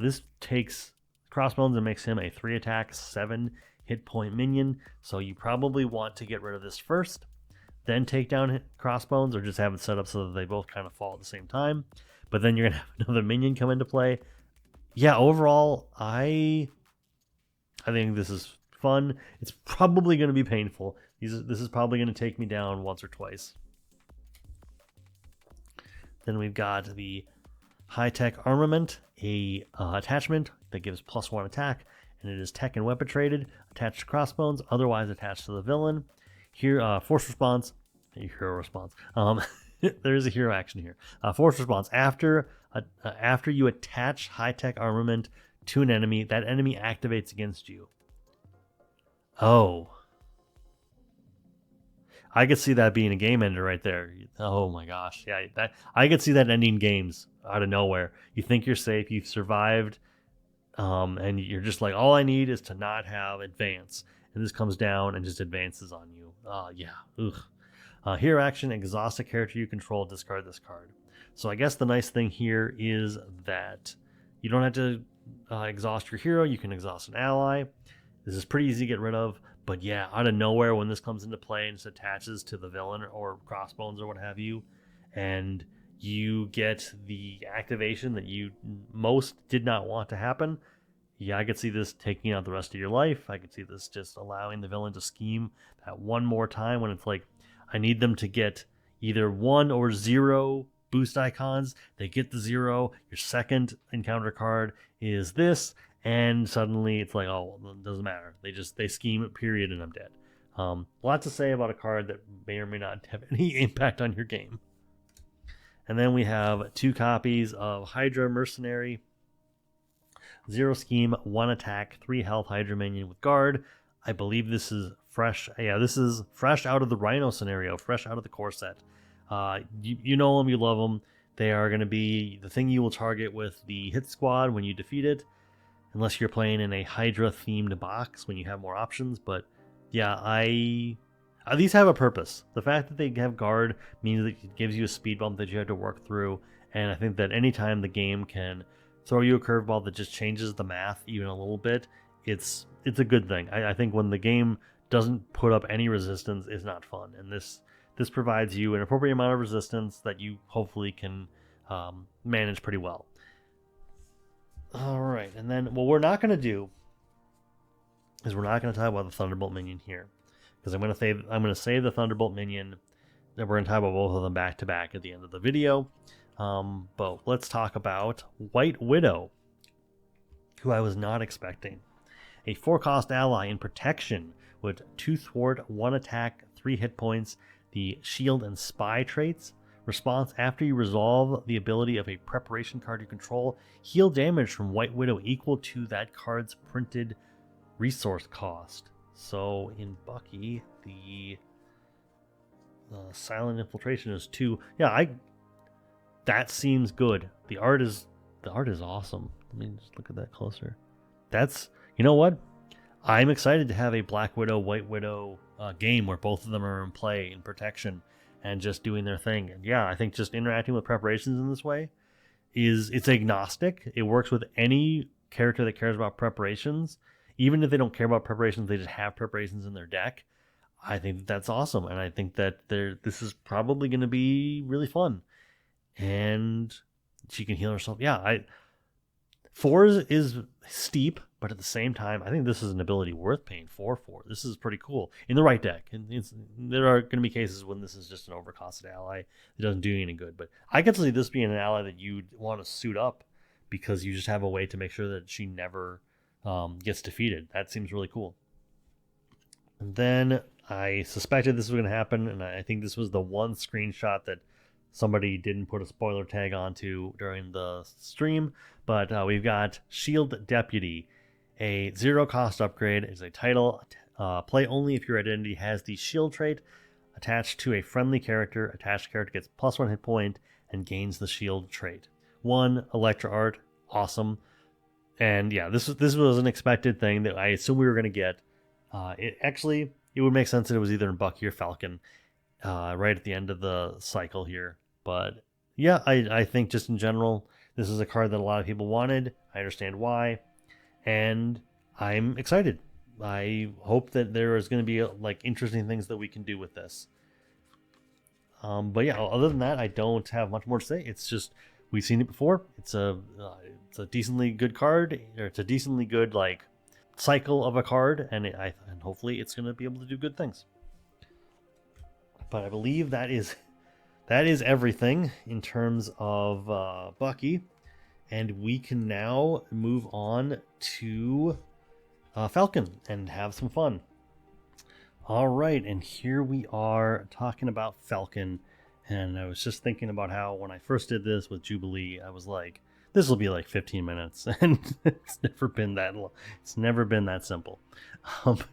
This takes Crossbones and makes him a 3-attack, 7 hit point minion. So you probably want to get rid of this first. then take down Crossbones, or just have it set up so that they both kind of fall at the same time. But then you're going to have another minion come into play. Yeah, overall, I think this is fun. It's probably going to be painful. This is probably going to take me down once or twice. Then we've got the high-tech armament, a attachment that gives +1 attack, and it is tech and weapon traded, attached to Crossbones, otherwise attached to the villain. Here, force response, hero response. There is a hero action here. Force response, after you attach high-tech armament to an enemy, that enemy activates against you. Oh. I could see that being a game ender right there. Oh my gosh. Yeah, I could see that ending games out of nowhere. You think you're safe, you've survived, and you're just like, all I need is to not have advance. And this comes down and just advances on you. Yeah. Ugh. Hero action, exhaust a character you control, discard this card. So I guess the nice thing here is that you don't have to exhaust your hero. You can exhaust an ally. This is pretty easy to get rid of. But yeah, out of nowhere, when this comes into play and just attaches to the villain or Crossbones or what have you, and you get the activation that you most did not want to happen, yeah, I could see this taking out the rest of your life. I could see this just allowing the villain to scheme that one more time when it's like, I need them to get either 1 or 0 boost icons. They get the 0. Your second encounter card is this. And suddenly it's like, oh, well, it doesn't matter. They scheme it, period, and I'm dead. A lot to say about a card that may or may not have any impact on your game. And then we have 2 copies of Hydra Mercenary. 0 scheme, 1 attack, 3 health Hydra minion with guard. I believe this is fresh. Yeah, this is fresh out of the Rhino scenario, fresh out of the core set. You know them, you love them. They are going to be the thing you will target with the hit squad when you defeat it. Unless you're playing in a Hydra-themed box when you have more options. But yeah, these have a purpose. The fact that they have guard means that it gives you a speed bump that you have to work through. And I think that anytime the game can throw you a curveball that just changes the math even a little bit, it's a good thing. I think when the game doesn't put up any resistance, it's not fun. And this provides you an appropriate amount of resistance that you hopefully can manage pretty well. All right, and then what we're not going to do is we're not going to talk about the Thunderbolt minion here, because I'm going to save the Thunderbolt minion. Then we're going to talk about both of them back to back at the end of the video. But let's talk about White Widow, who I was not expecting. A 4-cost ally in protection with 2 thwart, 1 attack, 3 hit points, the shield and spy traits. Response, after you resolve the ability of a preparation card you control, heal damage from White Widow equal to that card's printed resource cost. So in Bucky, the silent infiltration is 2. Yeah, that seems good. The art is awesome. Let me just look at that closer. You know what? I'm excited to have a Black Widow, White Widow game where both of them are in play in protection and just doing their thing. And yeah, I think just interacting with preparations in this way it's agnostic. It works with any character that cares about preparations. Even if they don't care about preparations, they just have preparations in their deck. I think that's awesome. And I think that this is probably going to be really fun. And she can heal herself. Yeah, 4 is steep, but at the same time, I think this is an ability worth paying 4 for. This is pretty cool in the right deck. And there are going to be cases when this is just an overcosted ally that doesn't do you any good. But I could see this being an ally that you want to suit up because you just have a way to make sure that she never gets defeated. That seems really cool. And then I suspected this was going to happen, and I think this was the one screenshot that somebody didn't put a spoiler tag onto during the stream, but we've got Shield Deputy, a 0-cost upgrade. Is a title. Play only if your identity has the shield trait attached to a friendly character. Attached character gets +1 hit point and gains the shield trait. 1 Electra art, awesome. And yeah, this was an expected thing that I assumed we were going to get. It would make sense that it was either in Bucky or Falcon right at the end of the cycle here. But yeah, I think just in general, this is a card that a lot of people wanted. I understand why. And I'm excited. I hope that there is going to be interesting things that we can do with this. But yeah, other than that, I don't have much more to say. It's just we've seen it before. It's a decently good card, or it's a decently good like cycle of a card, and and hopefully it's going to be able to do good things. But I believe that is everything in terms of Bucky, and we can now move on to Falcon and have some fun. All right, and here we are talking about Falcon, and I was just thinking about how when I first did this with Jubilee, I was like, this will be like 15 minutes, and it's never been that long. It's never been that simple.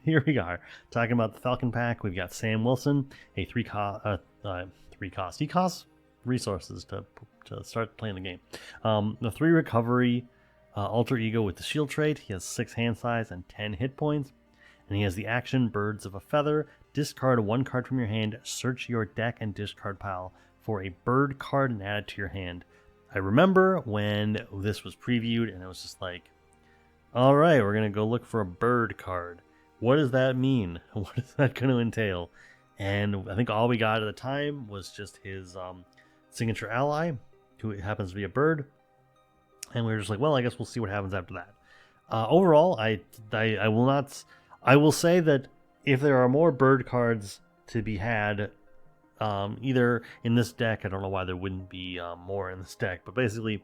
Here we are talking about the Falcon pack. We've got Sam Wilson, a three cost. He costs resources to start playing the game. The 3 recovery alter ego with the shield trait. He has 6 hand size and 10 hit points. And he has the action Birds of a Feather. Discard 1 card from your hand, search your deck and discard pile for a bird card and add it to your hand. I remember when this was previewed and it was just like, all right, we're going to go look for a bird card. What does that mean? What is that going to entail? And I think all we got at the time was just his signature ally, who happens to be a bird. And we were just like, well, I guess we'll see what happens after that. Overall, I will not... I will say that if there are more bird cards to be had, either in this deck, I don't know why there wouldn't be more in this deck, but basically,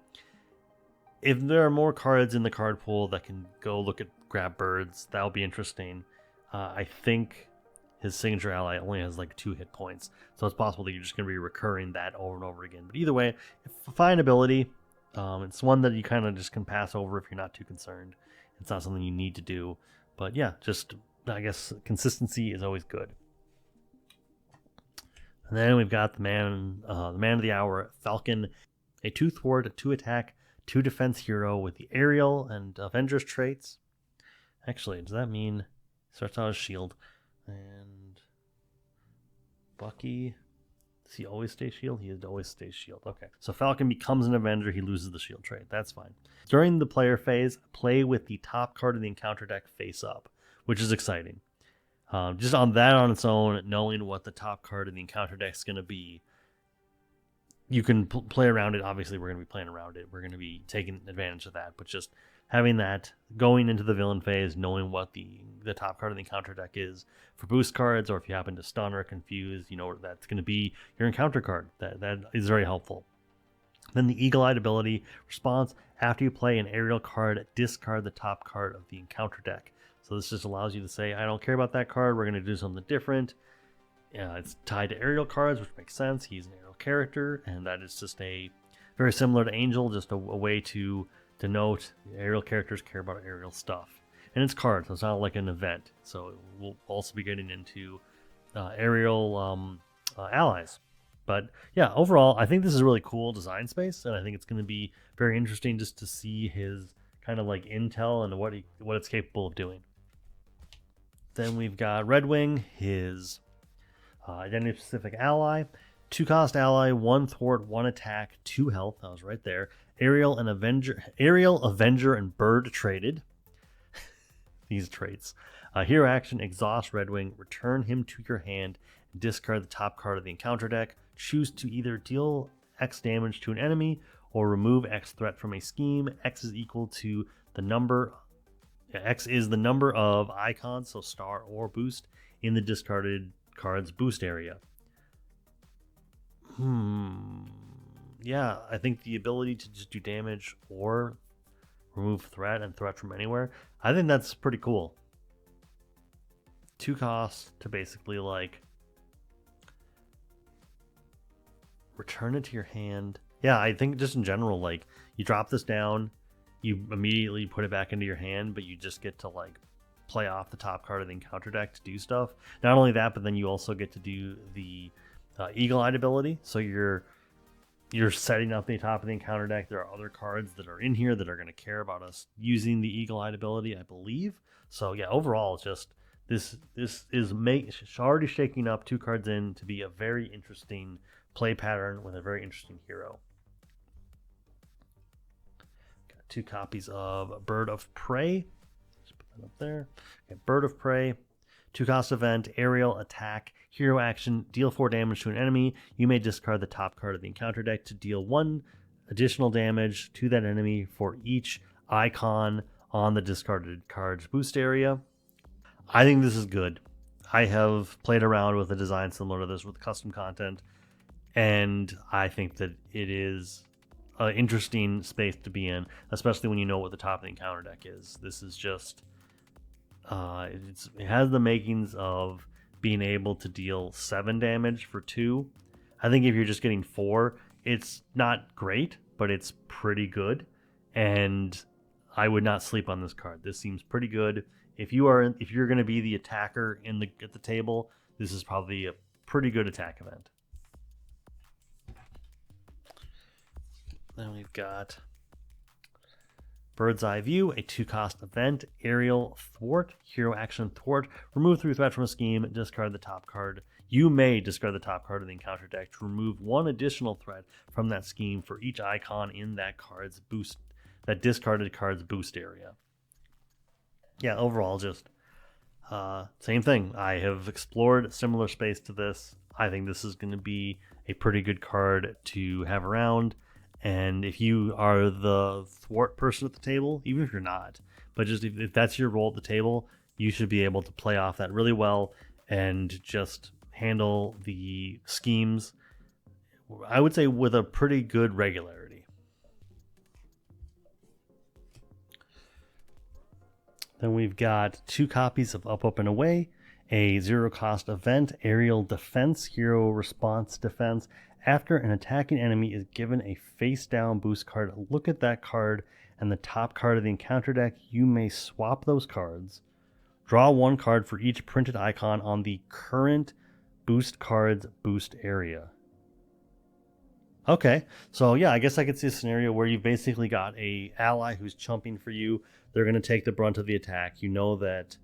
if there are more cards in the card pool that can go grab birds, that'll be interesting. I think his signature ally only has like 2 hit points, so it's possible that you're just going to be recurring that over and over again. But either way, a fine ability. It's one that you kind of just can pass over if you're not too concerned. It's not something you need to do. But yeah, just I guess consistency is always good. And then we've got the man of the hour, Falcon, a 2 thwart, 2 attack, 2 defense hero with the aerial and Avengers traits. Actually, does that mean starts out as shield? And Bucky, does he always stay shield? He always stays shield. Okay, so Falcon becomes an Avenger. He loses the shield trait. That's fine. During the player phase, play with the top card of the encounter deck face up, which is exciting. Just on that on its own, knowing what the top card of the encounter deck is going to be, you can play around it. Obviously, we're going to be playing around it. We're going to be taking advantage of that. But just having that, going into the villain phase, knowing what the top card of the encounter deck is for boost cards, or if you happen to stun or confuse, you know that's going to be your encounter card. That is very helpful. Then the eagle-eyed ability response: after you play an aerial card, discard the top card of the encounter deck. So this just allows you to say, I don't care about that card, we're going to do something different. It's tied to aerial cards, which makes sense. He's an aerial character, and that is just a very similar to Angel, just a way to denote aerial characters care about aerial stuff. And it's cards, so it's not like an event. So we'll also be getting into aerial allies. But yeah, overall, I think this is a really cool design space, and I think it's going to be very interesting just to see his kind of like intel and what it's capable of doing. Then we've got Red Wing, his identity-specific ally, 2 cost ally, 1 thwart, 1 attack, 2 health. That was right there. Aerial, Avenger, and Bird traded. These traits. Hero action: exhaust Red Wing, return him to your hand, discard the top card of the encounter deck. Choose to either deal X damage to an enemy or remove X threat from a scheme. X is equal to the number. X is the number of icons, so star or boost, in the discarded card's boost area. Yeah, I think the ability to just do damage or remove threat and threat from anywhere, I think that's pretty cool. 2 costs to basically like return it to your hand. Yeah, I think just in general, like you drop this down, you immediately put it back into your hand, but you just get to like play off the top card of the encounter deck to do stuff. Not only that, but then you also get to do the eagle-eyed ability. So you're setting up the top of the encounter deck. There are other cards that are in here that are going to care about us using the eagle-eyed ability, I believe. So yeah, overall, just this is already shaking up 2 cards in to be a very interesting play pattern with a very interesting hero. Got 2 copies of Bird of Prey. Just put that up there. Okay, Bird of Prey. 2-cost event, aerial attack, hero action, deal 4 damage to an enemy. You may discard the top card of the encounter deck to deal 1 additional damage to that enemy for each icon on the discarded card's boost area. I think this is good. I have played around with a design similar to this with custom content, and I think that it is an interesting space to be in, especially when you know what the top of the encounter deck is. This is just, it has the makings of being able to deal 7 damage for 2. I think if you're just getting 4, it's not great, but it's pretty good, and I would not sleep on this card. This seems pretty good. If you're going to be the attacker at the table, this is probably a pretty good attack event. Then we've got Bird's Eye View, a 2-cost event, aerial thwart, hero action thwart, remove 3 threat from a scheme, discard the top card. You may discard the top card of the encounter deck to remove 1 additional threat from that scheme for each icon in that discarded card's boost area. Yeah, overall, just same thing. I have explored a similar space to this. I think this is going to be a pretty good card to have around. And if you are the thwart person at the table, even if you're not, but just if that's your role at the table, you should be able to play off that really well and just handle the schemes, I would say, with a pretty good regularity. Then we've got 2 copies of Up, Up, and Away, a 0-cost event, aerial defense, hero response defense. After an attacking enemy is given a face-down boost card, look at that card and the top card of the encounter deck. You may swap those cards. Draw 1 card for each printed icon on the current boost card's boost area. Okay, so yeah, I guess I could see a scenario where you've basically got a ally who's chumping for you. They're going to take the brunt of the attack. You know that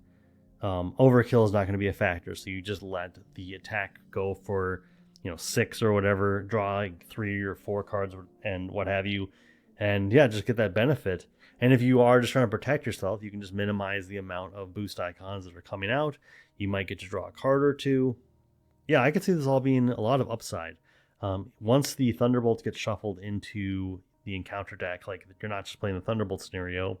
overkill is not going to be a factor, so you just let the attack go for 6 or whatever, draw 3 or 4 cards and what have you, and yeah, just get that benefit. And if you are just trying to protect yourself, you can just minimize the amount of boost icons that are coming out. You might get to draw a card or 2. Yeah, I could see this all being a lot of upside. Once the Thunderbolts get shuffled into the encounter deck, like you're not just playing the Thunderbolt scenario,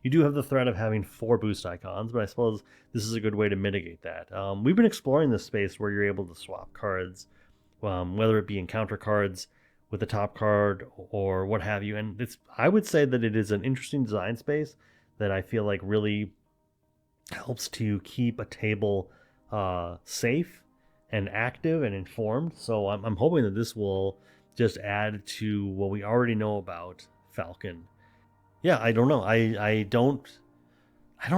you do have the threat of having 4 boost icons, but I suppose this is a good way to mitigate that. We've been exploring this space where you're able to swap cards, whether it be encounter cards with the top card or what have you. And I would say that it is an interesting design space that I feel like really helps to keep a table safe and active and informed. So I'm hoping that this will just add to what we already know about Falcon. Yeah, I don't know. I don't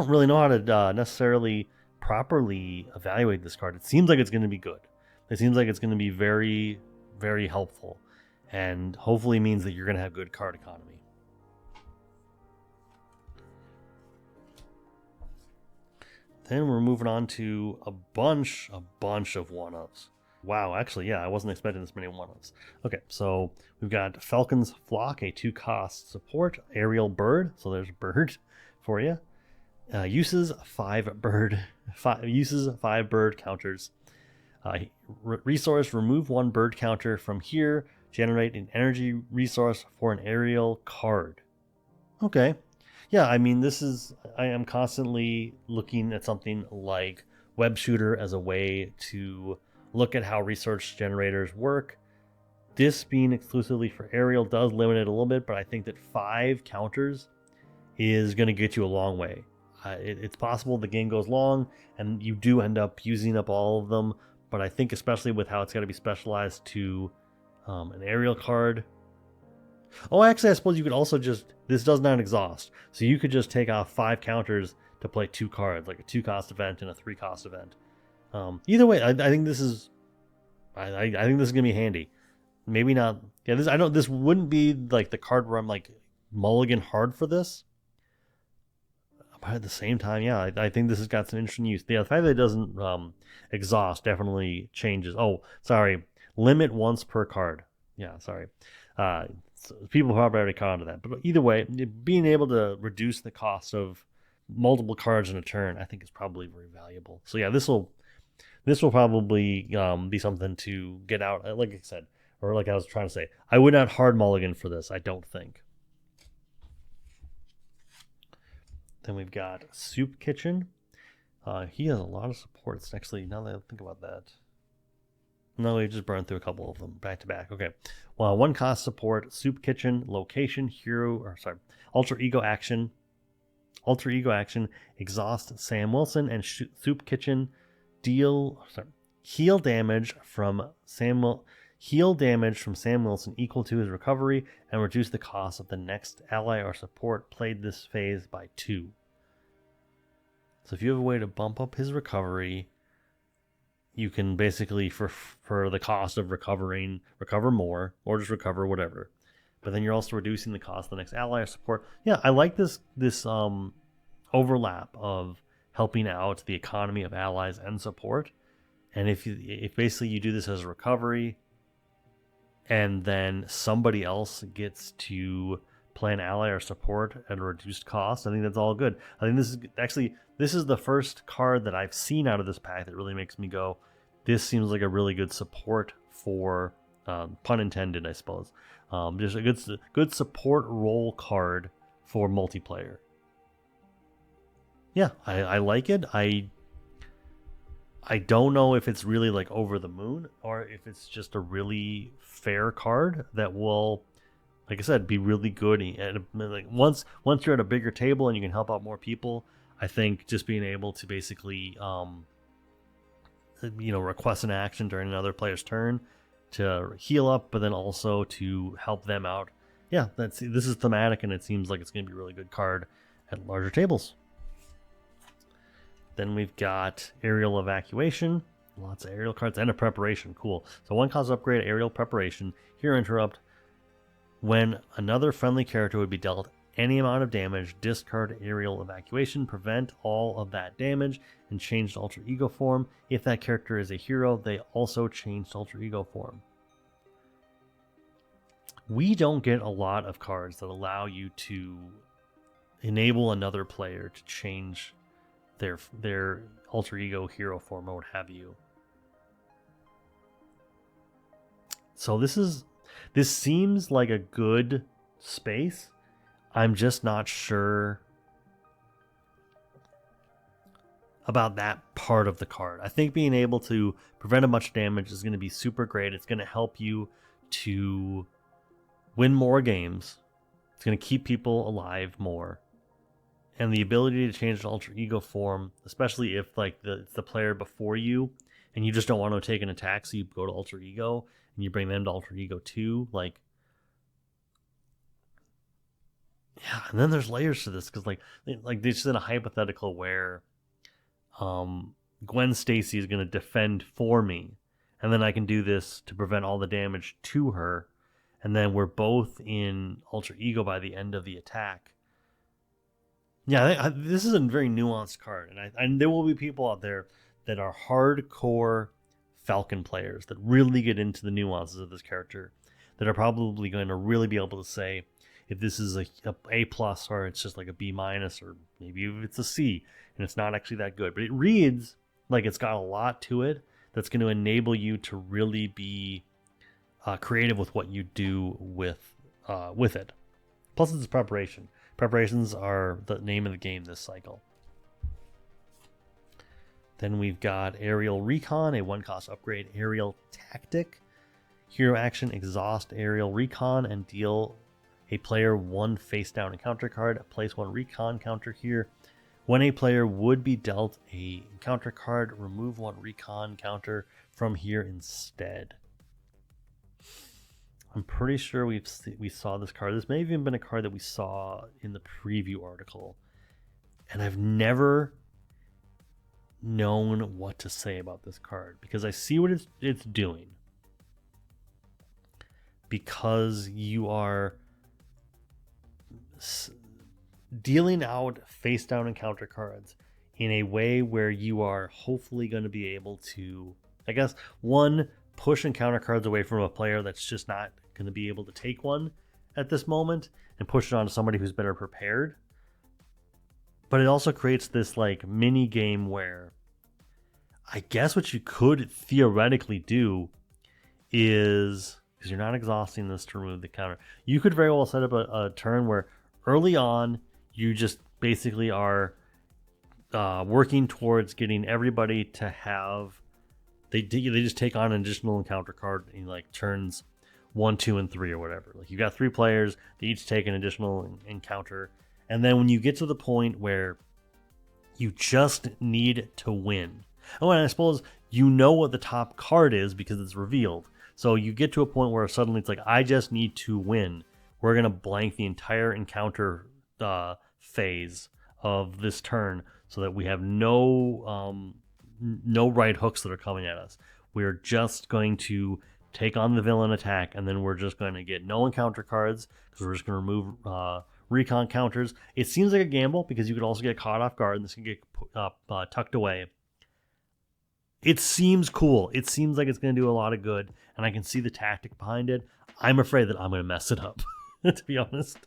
really know how to necessarily properly evaluate this card. It seems like it's going to be good. It seems like it's going to be very, very helpful, and hopefully means that you're going to have good card economy. Then we're moving on to a bunch of 1-ofs. Wow, actually, yeah, I wasn't expecting this many 1-ofs. Okay, so we've got Falcon's Flock, a 2-cost support, aerial bird. So there's bird for you. Uses 5 bird counters. Resource, remove 1 bird counter from here. Generate an energy resource for an aerial card. Okay. Yeah, I mean, I am constantly looking at something like Web Shooter as a way to look at how resource generators work. This being exclusively for aerial does limit it a little bit, but I think that 5 counters is going to get you a long way. It's possible the game goes long and you do end up using up all of them, but I think especially with how it's got to be specialized to an aerial card. Oh, actually, I suppose you could also this does not exhaust, so you could just take off 5 counters to play 2 cards, like a 2-cost event and a 3-cost event. Either way, I think this is, I think this is gonna be handy. Maybe not. Yeah, this wouldn't be like the card where I'm like mulligan hard for this. But at the same time, yeah, I think this has got some interesting use. Yeah, the fact that it doesn't exhaust definitely changes. Oh, sorry, limit once per card. Yeah, sorry. So people probably already caught on to that. But either way, being able to reduce the cost of multiple cards in a turn, I think is probably very valuable. So yeah, this will probably be something to get out. Like I said, or like I was trying to say, I would not hard mulligan for this, I don't think. Then we've got Soup Kitchen. He has a lot of supports. Actually, now that I think about that. No, we just burned through a couple of them back to back. Okay. Well, 1 cost support, Soup Kitchen, location, alter ego action. Alter ego action, exhaust Sam Wilson, and Soup Kitchen heal damage from Sam Wilson equal to his recovery and reduce the cost of the next ally or support played this phase by 2. So if you have a way to bump up his recovery, you can basically, for the cost of recover more, or just recover whatever. But then you're also reducing the cost of the next ally or support. Yeah, I like this overlap of helping out the economy of allies and support. And if basically you do this as a recovery, and then somebody else gets to play an ally or support at a reduced cost, I think that's all good. I think this is the first card that I've seen out of this pack that really makes me go, this seems like a really good support for, pun intended, I suppose. Just a good support role card for multiplayer. Yeah, I like it. I don't know if it's really like over the moon or if it's just a really fair card that will, like I said, be really good. And like once you're at a bigger table and you can help out more people, I think just being able to basically, request an action during another player's turn to heal up, but then also to help them out. Yeah, this is thematic, and it seems like it's going to be a really good card at larger tables. Then we've got Aerial Evacuation. Lots of aerial cards and a preparation. Cool. So 1 cost upgrade, Aerial Preparation. Here, interrupt. When another friendly character would be dealt any amount of damage, discard Aerial Evacuation, prevent all of that damage, and change to alter ego form. If that character is a hero, they also change to alter ego form. We don't get a lot of cards that allow you to enable another player to change their alter ego hero form or what have you. So this seems like a good space. I'm just not sure about that part of the card. I think being able to prevent a bunch of damage is going to be super great. It's going to help you to win more games. It's going to keep people alive more. And the ability to change the alter ego form, especially if like it's the player before you and you just don't want to take an attack, so you go to alter ego and you bring them to alter ego 2, like, yeah. And then there's layers to this, because like this is in a hypothetical where Gwen Stacy is going to defend for me, and then I can do this to prevent all the damage to her, and then we're both in alter ego by the end of the attack. Yeah, this is a very nuanced card, and there will be people out there that are hardcore Falcon players that really get into the nuances of this character, that are probably going to really be able to say if this is a plus or it's just like a B minus, or maybe it's a C and it's not actually that good. But it reads like it's got a lot to it that's going to enable you to really be creative with what you do with it. Plus, it's preparation. Preparations are the name of the game this cycle. Then we've got Aerial Recon, a 1-cost upgrade, Aerial Tactic. Hero action, exhaust Aerial Recon and deal a player 1 face down encounter card. Place 1 recon counter here. When a player would be dealt a encounter card, remove 1 recon counter from here instead. I'm pretty sure we saw this card. This may have even been a card that we saw in the preview article. And I've never known what to say about this card, because I see what it's doing. Because you are dealing out face down encounter cards in a way where you are hopefully going to be able to, I guess, 1, push encounter cards away from a player that's just not going to be able to take one at this moment, and push it on to somebody who's better prepared. But it also creates this like mini game where I guess what you could theoretically do is, because you're not exhausting this to remove the counter, you could very well set up a turn where early on you just basically are working towards getting everybody to have they just take on an additional encounter card in like turns 1, 2, and 3 or whatever. Like you got 3 players, they each take an additional encounter, and then when you get to the point where you just need to win. Oh, and I suppose you know what the top card is because it's revealed. So you get to a point where suddenly it's like, I just need to win. We're going to blank the entire encounter phase of this turn so that we have no right hooks that are coming at us. We're just going to take on the villain attack, and then we're just going to get no encounter cards because we're just going to remove recon counters. It seems like a gamble because you could also get caught off guard and this can get tucked away. It seems cool. It seems like it's going to do a lot of good, and I can see the tactic behind it. I'm afraid that I'm going to mess it up, to be honest.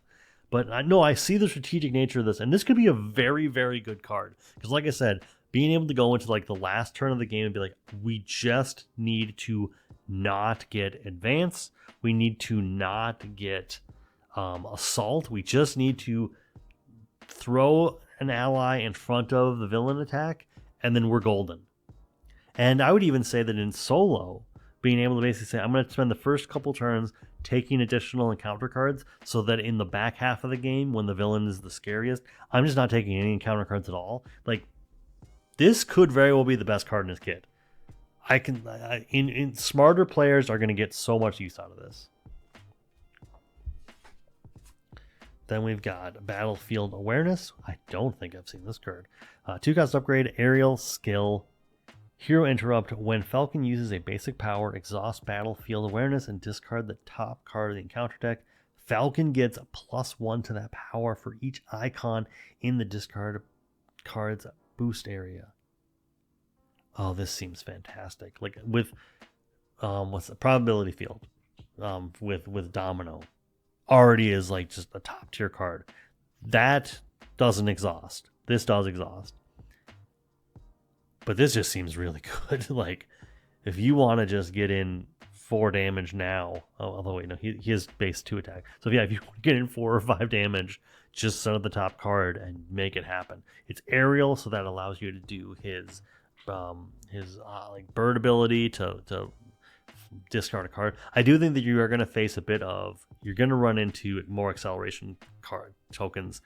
But I see the strategic nature of this, and this could be a very, very good card. Because like I said, being able to go into like the last turn of the game and be like, we just need to not get advance. We need to not get assault. We just need to throw an ally in front of the villain attack, and then we're golden. And I would even say that in solo, being able to basically say, I'm going to spend the first couple turns taking additional encounter cards so that in the back half of the game, when the villain is the scariest, I'm just not taking any encounter cards at all. Like, this could very well be the best card in this kit. Smarter players are going to get so much use out of this. Then we've got Battlefield Awareness. I don't think I've seen this card. 2-cost upgrade, Aerial Skill, Hero Interrupt. When Falcon uses a basic power, exhaust Battlefield Awareness and discard the top card of the encounter deck. Falcon gets a +1 to that power for each icon in the discard card's boost area. Oh, this seems fantastic. Like with what's the probability field? With Domino. Already is like just a top tier card. That doesn't exhaust. This does exhaust. But this just seems really good. Like, if you want to just get in 4 damage now, although wait, no, he has base 2 attack. So yeah, if you want to get in 4 or 5 damage, just set up the top card and make it happen. It's aerial, so that allows you to do his like bird ability to discard a card. I do think that you are going to face you're going to run into more acceleration card tokens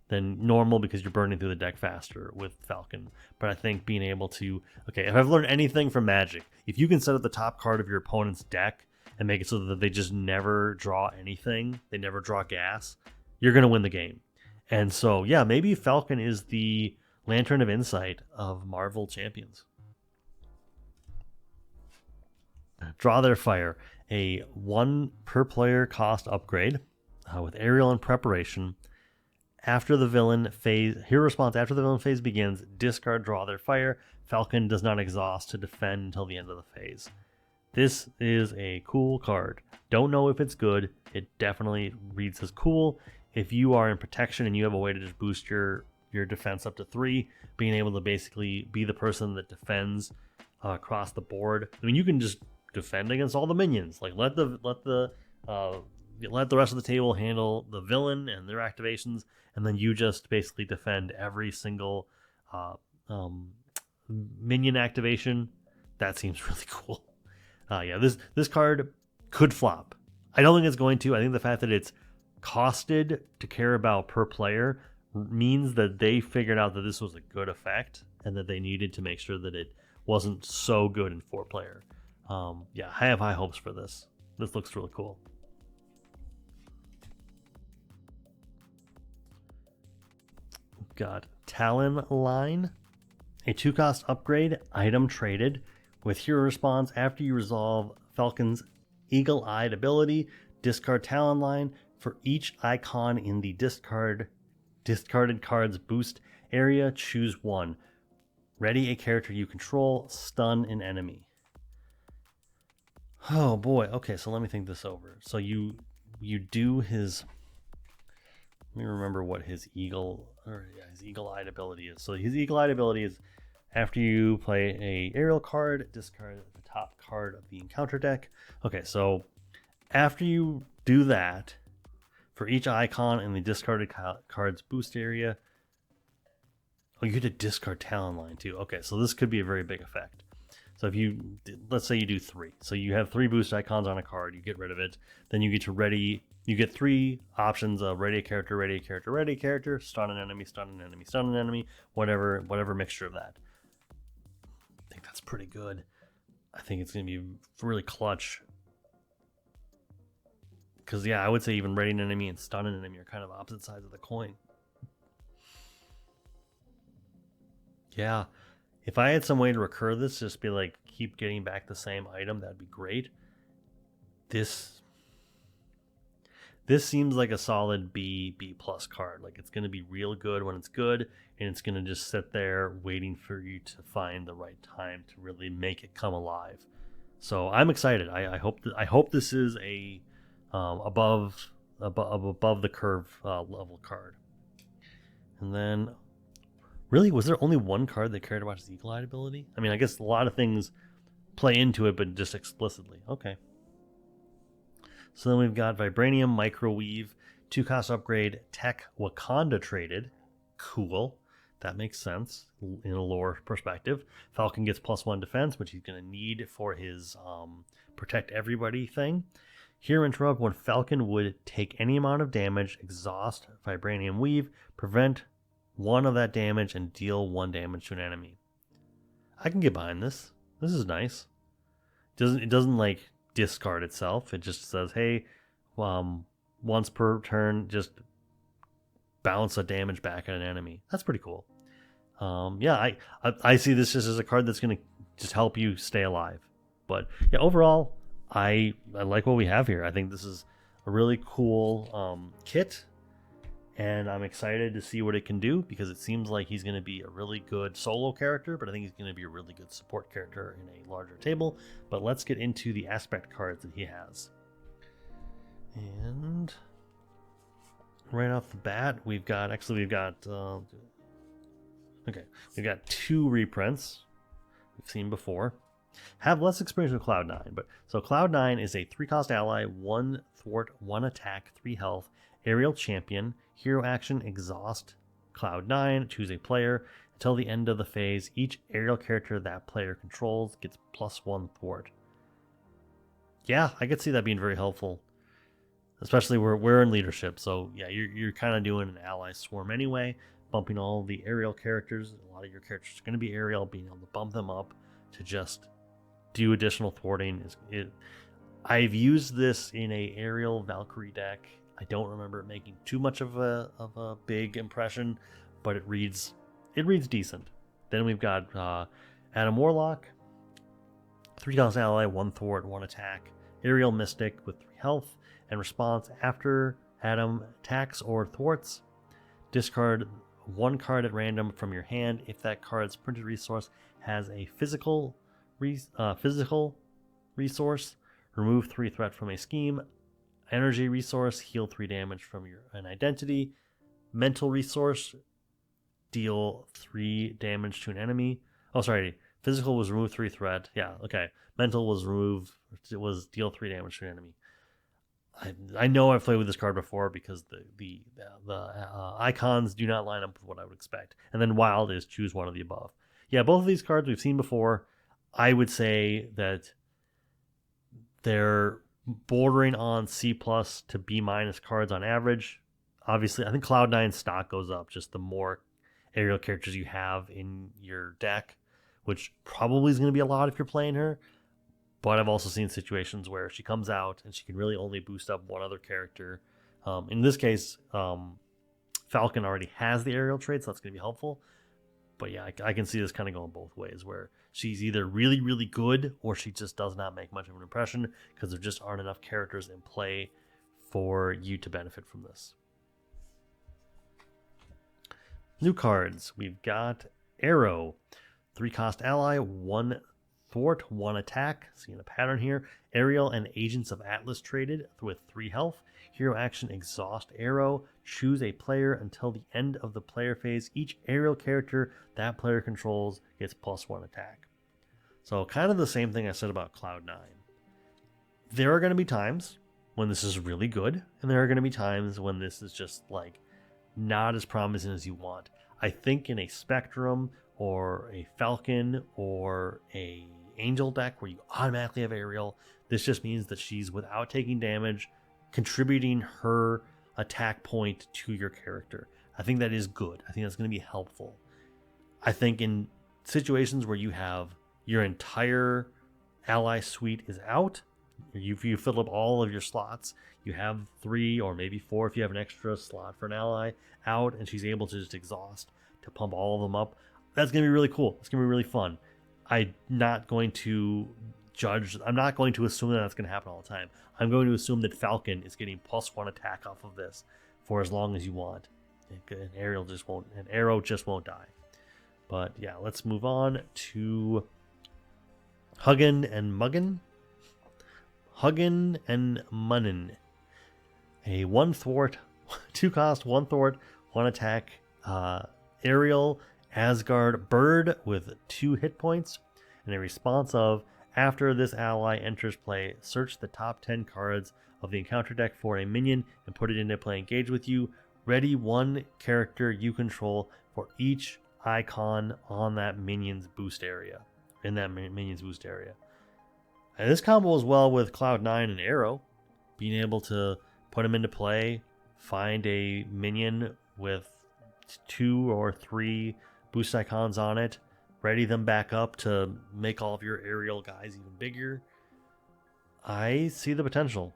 than normal because you're burning through the deck faster with Falcon. But I think being able to, if I've learned anything from Magic, if you can set up the top card of your opponent's deck and make it so that they just never draw anything, they never draw gas, you're going to win the game. And so, yeah, maybe Falcon is the Lantern of Insight of Marvel Champions. Draw Their Fire, a 1 per player cost upgrade with Aerial and Preparation. After the villain phase, hero response after the villain phase begins, discard Draw Their Fire. Falcon does not exhaust to defend until the end of the phase. This is a cool card. Don't know if it's good. It definitely reads as cool. If you are in protection and you have a way to just boost your defense up to 3, being able to basically be the person that defends across the board. I mean, you can just defend against all the minions. Like let the rest of the table handle the villain and their activations, and then you just basically defend every single minion activation. That seems really cool. This card could flop. I don't think it's going to. I think the fact that it's costed to care about per player means that they figured out that this was a good effect and that they needed to make sure that it wasn't so good in 4-player. I have high hopes for this. This looks really cool. Got Talon Line, a 2-cost upgrade, item traded with hero response after you resolve Falcon's eagle-eyed ability. Discard Talon Line for each icon in the discarded card's boost area. Choose 1. Ready a character you control. Stun an enemy. Oh boy. Okay, so let me think this over. So you do his Let me remember what his his eagle-eyed ability is. So his eagle-eyed ability is after you play a aerial card, discard the top card of the encounter deck. Okay, so after you do that, for each icon in the discarded card's boost area, oh, you get to discard Talon Line too. Okay, so this could be a very big effect. So if you, let's say you do 3. So you have 3 boost icons on a card, you get rid of it. Then you get to ready, you get 3 options of ready a character, ready a character, ready a character, stun an enemy, stun an enemy, stun an enemy, whatever mixture of that. I think that's pretty good. I think it's going to be really clutch. Because, yeah, I would say even ready an enemy and stun an enemy are kind of opposite sides of the coin. Yeah. If I had some way to recur this, just be like, keep getting back the same item, that'd be great. This seems like a solid B plus card. Like, it's going to be real good when it's good, and it's going to just sit there waiting for you to find the right time to really make it come alive. So I'm excited. I hope this is a above the curve level card. And then, really, was there only one card that cared about his eagle-eyed ability? I mean, I guess a lot of things play into it, but just explicitly. Okay. So then we've got Vibranium, Microweave, 2-cost upgrade, Tech, Wakanda traded. Cool. That makes sense in a lore perspective. Falcon gets +1 defense, which he's going to need for his protect everybody thing. Here interrupt when Falcon would take any amount of damage, exhaust Vibranium Weave, prevent 1 of that damage, and deal 1 damage to an enemy. I can get behind this. This is nice. It doesn't like discard itself. It just says, hey, once per turn, just bounce a damage back at an enemy. That's pretty cool. Yeah, I see this just as a card that's going to just help you stay alive. But yeah, overall, I like what we have here. I think this is a really cool kit, and I'm excited to see what it can do, because it seems like he's going to be a really good solo character, but I think he's going to be a really good support character in a larger table. But let's get into the aspect cards that he has. And right off the bat, we've got 2 reprints we've seen before. Have less experience with Cloud9, but so Cloud9 is a 3-cost ally, 1 thwart, 1 attack, 3 health, aerial champion, hero action, exhaust Cloud9, choose a player. Until the end of the phase, each aerial character that player controls gets +1 thwart. Yeah, I could see that being very helpful, especially we're in leadership. So yeah, you're kind of doing an ally swarm anyway, bumping all the aerial characters. A lot of your characters are going to be aerial, being able to bump them up to just do additional thwarting. I've used this in a aerial Valkyrie deck. I don't remember it making too much of a big impression, but it reads decent. Then we've got Adam Warlock, 3-cost ally, 1 thwart, 1 attack, aerial mystic with 3 health, and response after Adam attacks or thwarts, discard 1 card at random from your hand. If that card's printed resource has a physical resource, remove 3 threat from a scheme. Energy resource, heal 3 damage from an identity. Mental resource, deal 3 damage to an enemy. Oh, sorry. Physical was remove 3 threat. Yeah, okay. Mental was deal 3 damage to an enemy. I know I've played with this card before, because the icons do not line up with what I would expect. And then wild is choose one of the above. Yeah, both of these cards we've seen before. I would say that they're bordering on C+ to B- cards on average. Obviously, I think Cloud9 stock goes up just the more aerial characters you have in your deck, which probably is going to be a lot if you're playing her. But I've also seen situations where she comes out and she can really only boost up one other character. In this case, Falcon already has the aerial trait, so that's going to be helpful. But yeah, I can see this kind of going both ways, where she's either really, really good, or she just does not make much of an impression, because there just aren't enough characters in play for you to benefit from this. New cards. We've got Arrow, 3-cost ally, 1 thwart 1 attack. Seeing a pattern here. Aerial and Agents of Atlas traded with 3 health. Hero action Exhaust Arrow. Choose a player until the end of the player phase. Each aerial character that player controls gets +1 attack. So kind of the same thing I said about Cloud9. There are going to be times when this is really good, and there are going to be times when this is just like not as promising as you want. I think in a Spectrum or a Falcon or a Angel deck where you automatically have aerial, this just means that she's, without taking damage, contributing her attack point to your character. I think that is good. I think that's going to be helpful. I think in situations where you have your entire ally suite is out, you fill up all of your slots, you have 3 or maybe 4 if you have an extra slot for an ally out, and she's able to just exhaust to pump all of them up. That's going to be really cool. It's going to be really fun. I'm not going to assume that that's going to happen all the time. I'm going to assume that Falcon is getting +1 attack off of this for as long as you want. An arrow just won't die. But yeah, let's move on to Huggin and Muggin. Huggin and Munnin. A 1 thwart, 2 cost, 1 thwart, 1 attack, aerial Asgard bird with 2 hit points. And a response of, after this ally enters play, search the top 10 cards of the encounter deck for a minion and put it into play engaged with you. Ready 1 character you control for each icon on that minion's boost area. And this combo as well with Cloud9 and Arrow, being able to put them into play, find a minion with 2 or 3 boost icons on it, ready them back up to make all of your aerial guys even bigger. I see the potential.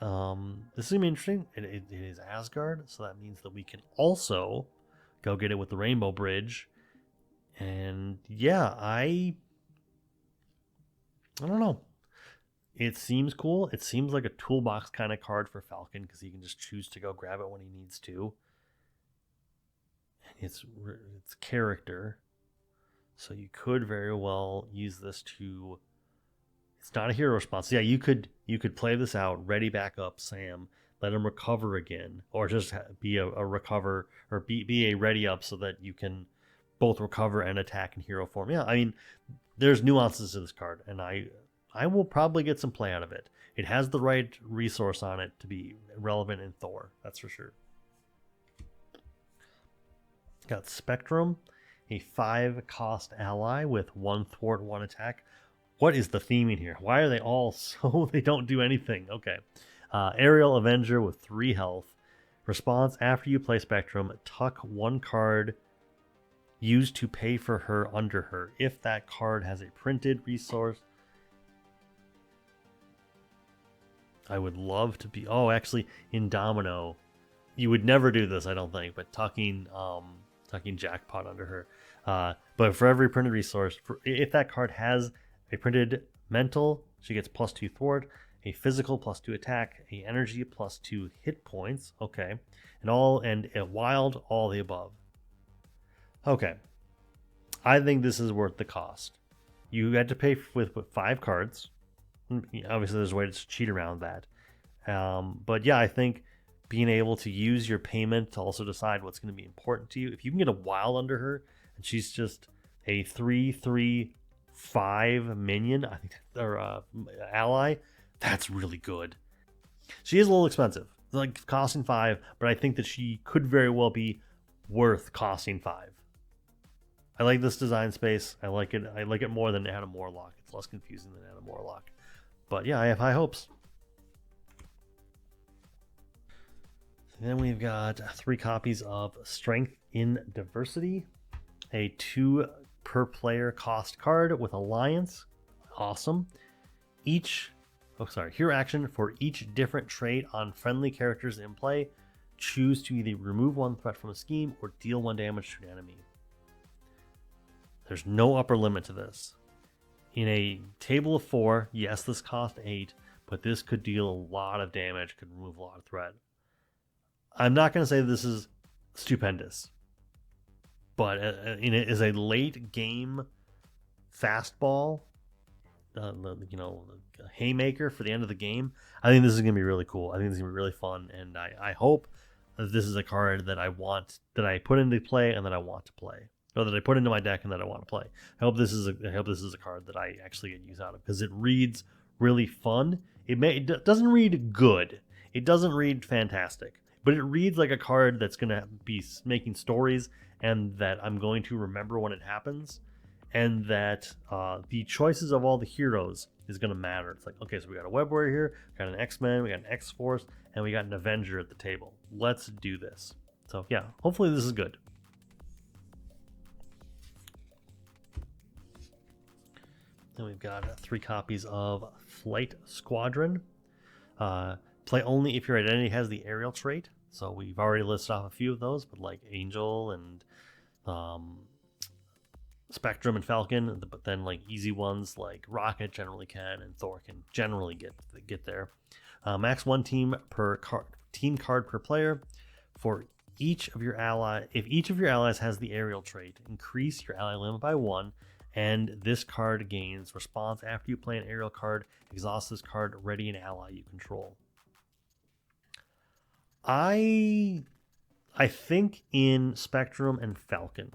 This is going to be interesting. It is Asgard, so that means that we can also go get it with the Rainbow Bridge. And yeah, I don't know. It seems cool. It seems like a toolbox kind of card for Falcon because he can just choose to go grab it when he needs to. And it's character. So you could very well use this to... It's not a hero response. Yeah, you could play this out, ready back up Sam, let him recover again, or just be a recover, or be a ready up so that you can both recover and attack in hero form. Yeah, I mean, there's nuances to this card, and I will probably get some play out of it. It has the right resource on it to be relevant in Thor, that's for sure. Got Spectrum, a 5 cost ally with 1 thwart, 1 attack. What is the theming here? Why are they all so... They don't do anything. Okay. Aerial Avenger with 3 health. Response, after you play Spectrum, tuck 1 card used to pay for her under her. If that card has a printed resource... I would love to be... Oh, actually, in Domino, you would never do this, I don't think, but tucking Jackpot under her. But for every printed resource, if that card has a printed mental, she gets +2 thwart, a physical +2 attack, a energy +2 hit points. Okay, and a wild, all the above. Okay, I think this is worth the cost. You had to pay with 5 cards. Obviously, there's a way to cheat around that. But yeah, I think being able to use your payment to also decide what's going to be important to you. If you can get a wild under her, and she's just a 3/3/5 minion, I think, or ally, that's really good. She is a little expensive, like costing 5, but I think that she could very well be worth costing 5. I like this design space. I like it more than Adam Warlock. It's less confusing than Adam Warlock. But yeah, I have high hopes. Then we've got 3 copies of Strength in Diversity, a 2 per player cost card with Alliance. Awesome. Hero action for each different trait on friendly characters in play. Choose to either remove 1 threat from a scheme or deal 1 damage to an enemy. There's no upper limit to this. In a table of 4, yes, this cost 8, but this could deal a lot of damage, could remove a lot of threat. I'm not going to say this is stupendous, but as a late game fastball, a haymaker for the end of the game. I think this is going to be really cool. I think this is going to be really fun, and I hope that this is a card that I put into play and that I want to play, or that I put into my deck and that I want to play. I hope this is a card that I actually get use out of, because it reads really fun. It doesn't read good. It doesn't read fantastic, but it reads like a card that's going to be making stories, and that I'm going to remember when it happens, and that the choices of all the heroes is going to matter. It's like, okay, so we got a Web Warrior here, we got an X-Men, we got an X-Force, and we got an Avenger at the table. Let's do this. So yeah, hopefully this is good. Then we've got 3 copies of Flight Squadron. Play only if your identity has the aerial trait. So we've already listed off a few of those, but like Angel and Spectrum and Falcon, but then like easy ones like Rocket generally can, and Thor can generally get there. Max 1 team card per player. For each of your if each of your allies has the aerial trait, increase your ally limit by 1. And this card gains response after you play an aerial card. Exhaust this card, ready an ally you control. I think in Spectrum and Falcon,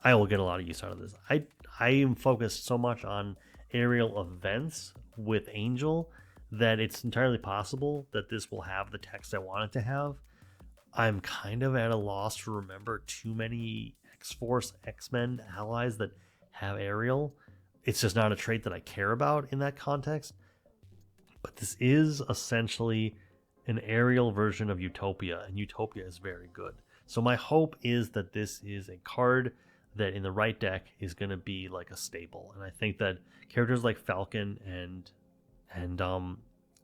I will get a lot of use out of this. I am focused so much on aerial events with Angel that it's entirely possible that this will have the text I want it to have. I'm kind of at a loss to remember too many X-Force, X-Men allies that have aerial. It's just not a trait that I care about in that context. But this is essentially an aerial version of Utopia, and Utopia is very good. So my hope is that this is a card that in the right deck is going to be like a staple. And I think that characters like Falcon and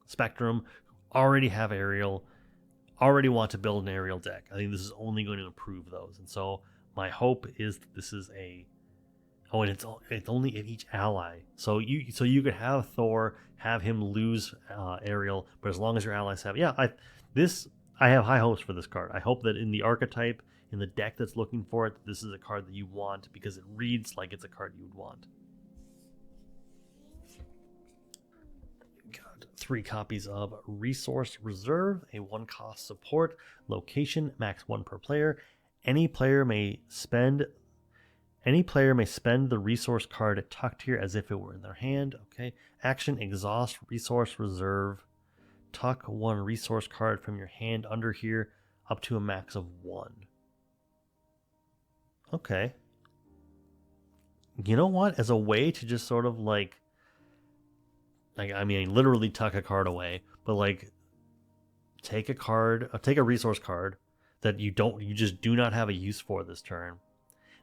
Spectrum already have aerial, already want to build an aerial deck. I think this is only going to improve those. And so my hope is that this is and it's only in each ally. So you could have Thor, have him lose aerial, but as long as your allies have, I have high hopes for this card. I hope that in the archetype, in the deck that's looking for it, this is a card that you want, because it reads like it's a card you would want. Got 3 copies of Resource Reserve, a 1-cost support, location, max 1 per player. Any player may spend the resource card tucked here as if it were in their hand. Okay. Action, exhaust Resource Reserve. Tuck 1 resource card from your hand under here up to a max of 1. Okay. You know what? As a way to just sort of literally tuck a card away, but like take a resource card that you just do not have a use for this turn,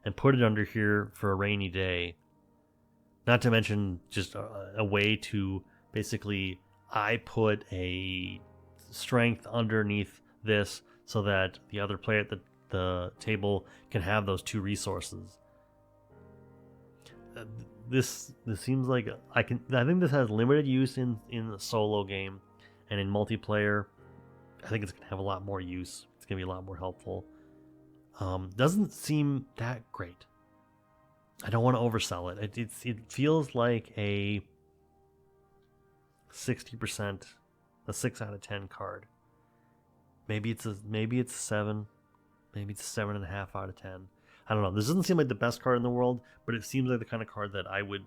and put it under here for a rainy day. Not to mention just a way to basically, I put a strength underneath this so that the other player at the table can have those 2 resources. This seems like I think this has limited use in the solo game, and in multiplayer I think it's gonna have a lot more use. It's gonna be a lot more helpful. Doesn't seem that great. I don't want to oversell it. It feels like a 60%, a 6 out of 10 card. Maybe it's a 7, maybe it's a 7.5 out of 10. I don't know. This doesn't seem like the best card in the world, but it seems like the kind of card that I would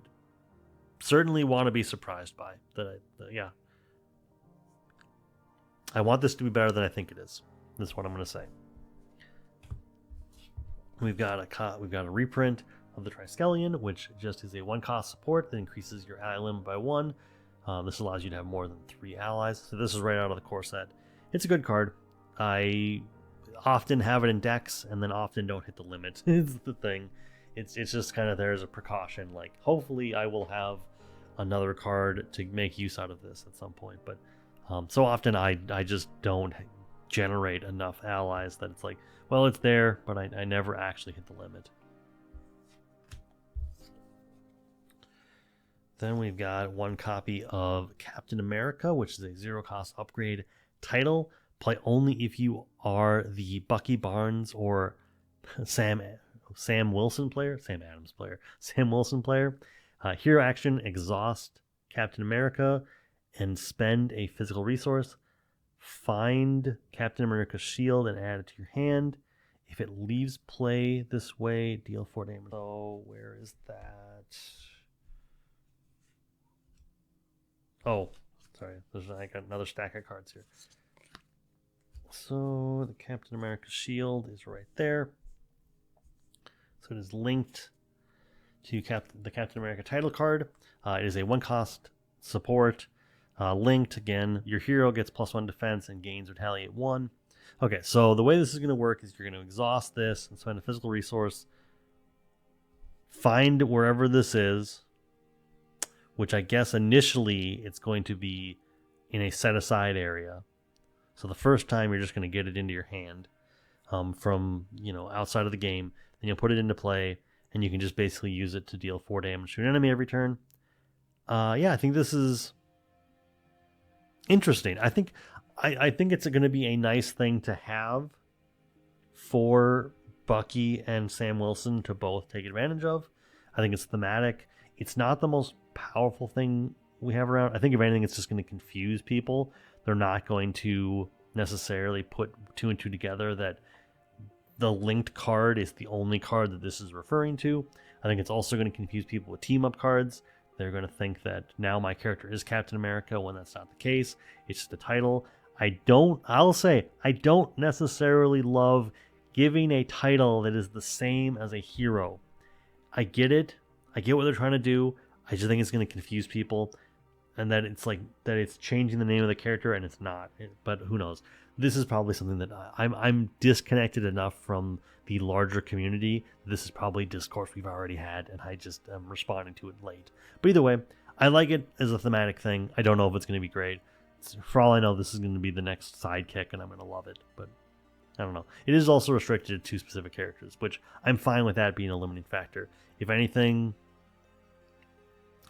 certainly want to be surprised by. I want this to be better than I think it is. That's what I'm going to say. We've got a reprint of the Triskelion, which just is a 1-cost support that increases your ally limit by 1. This allows you to have more than 3 allies. So this is right out of the core set. It's a good card. I often have it in decks and then often don't hit the limit. It's the thing. It's just kind of there as a precaution. Like, hopefully I will have another card to make use out of this at some point. But so often I just don't generate enough allies that it's like, well, it's there, but I never actually hit the limit. Then we've got 1 copy of Captain America, which is a 0-cost upgrade title. Play only if you are the Bucky Barnes or Sam Wilson player. Hero action, exhaust Captain America and spend a physical resource. Find Captain America's shield and add it to your hand. If it leaves play this way, deal 4 damage. Oh, where is that? Oh, sorry. There's like another stack of cards here. So the Captain America shield is right there. So it is linked to the Captain America title card. It is a 1-cost support. Linked again. Your hero gets +1 defense and gains retaliate 1. Okay, so the way this is going to work is you're going to exhaust this and spend a physical resource. Find wherever this is, which I guess initially it's going to be in a set-aside area. So the first time you're just going to get it into your hand from outside of the game. Then you'll put it into play, and you can just basically use it to deal 4 damage to an enemy every turn. Yeah, I think this is interesting. I think it's going to be a nice thing to have for Bucky and Sam Wilson to both take advantage of. I think it's thematic. It's not the most powerful thing we have around. I think if anything, it's just going to confuse people. They're not going to necessarily put 2 and 2 together that the linked card is the only card that this is referring to. I think it's also going to confuse people with team-up cards. They're going to think that now my character is Captain America when that's not the case. It's just a title. I'll say, I don't necessarily love giving a title that is the same as a hero. I get it. I get what they're trying to do. I just think it's going to confuse people. And that it's changing the name of the character, and it's not. But who knows? This is probably something that I'm disconnected enough from the larger community. This is probably discourse we've already had, and I just am responding to it late. But either way, I like it as a thematic thing. I don't know if it's going to be great. For all I know, this is going to be the next sidekick, and I'm going to love it. But I don't know. It is also restricted to specific characters, which I'm fine with that being a limiting factor. If anything,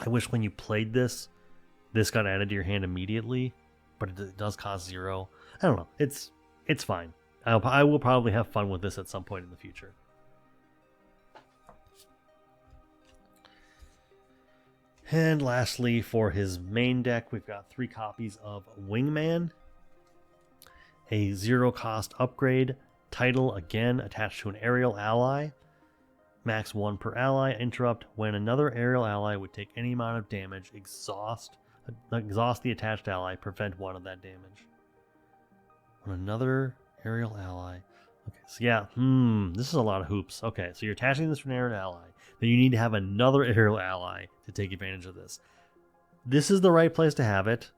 I wish when you played this got added to your hand immediately, but it does cost 0. I don't know. It's fine. I will probably have fun with this at some point in the future. And lastly, for his main deck, we've got 3 copies of Wingman, a 0-cost upgrade, title again attached to an aerial ally, max 1 per ally, interrupt when another aerial ally would take any amount of damage, exhaust the attached ally, prevent 1 of that damage. When another aerial ally. Okay, so yeah, this is a lot of hoops. Okay, so you're attaching this to an aerial ally. Then you need to have another aerial ally to take advantage of this. This is the right place to have it.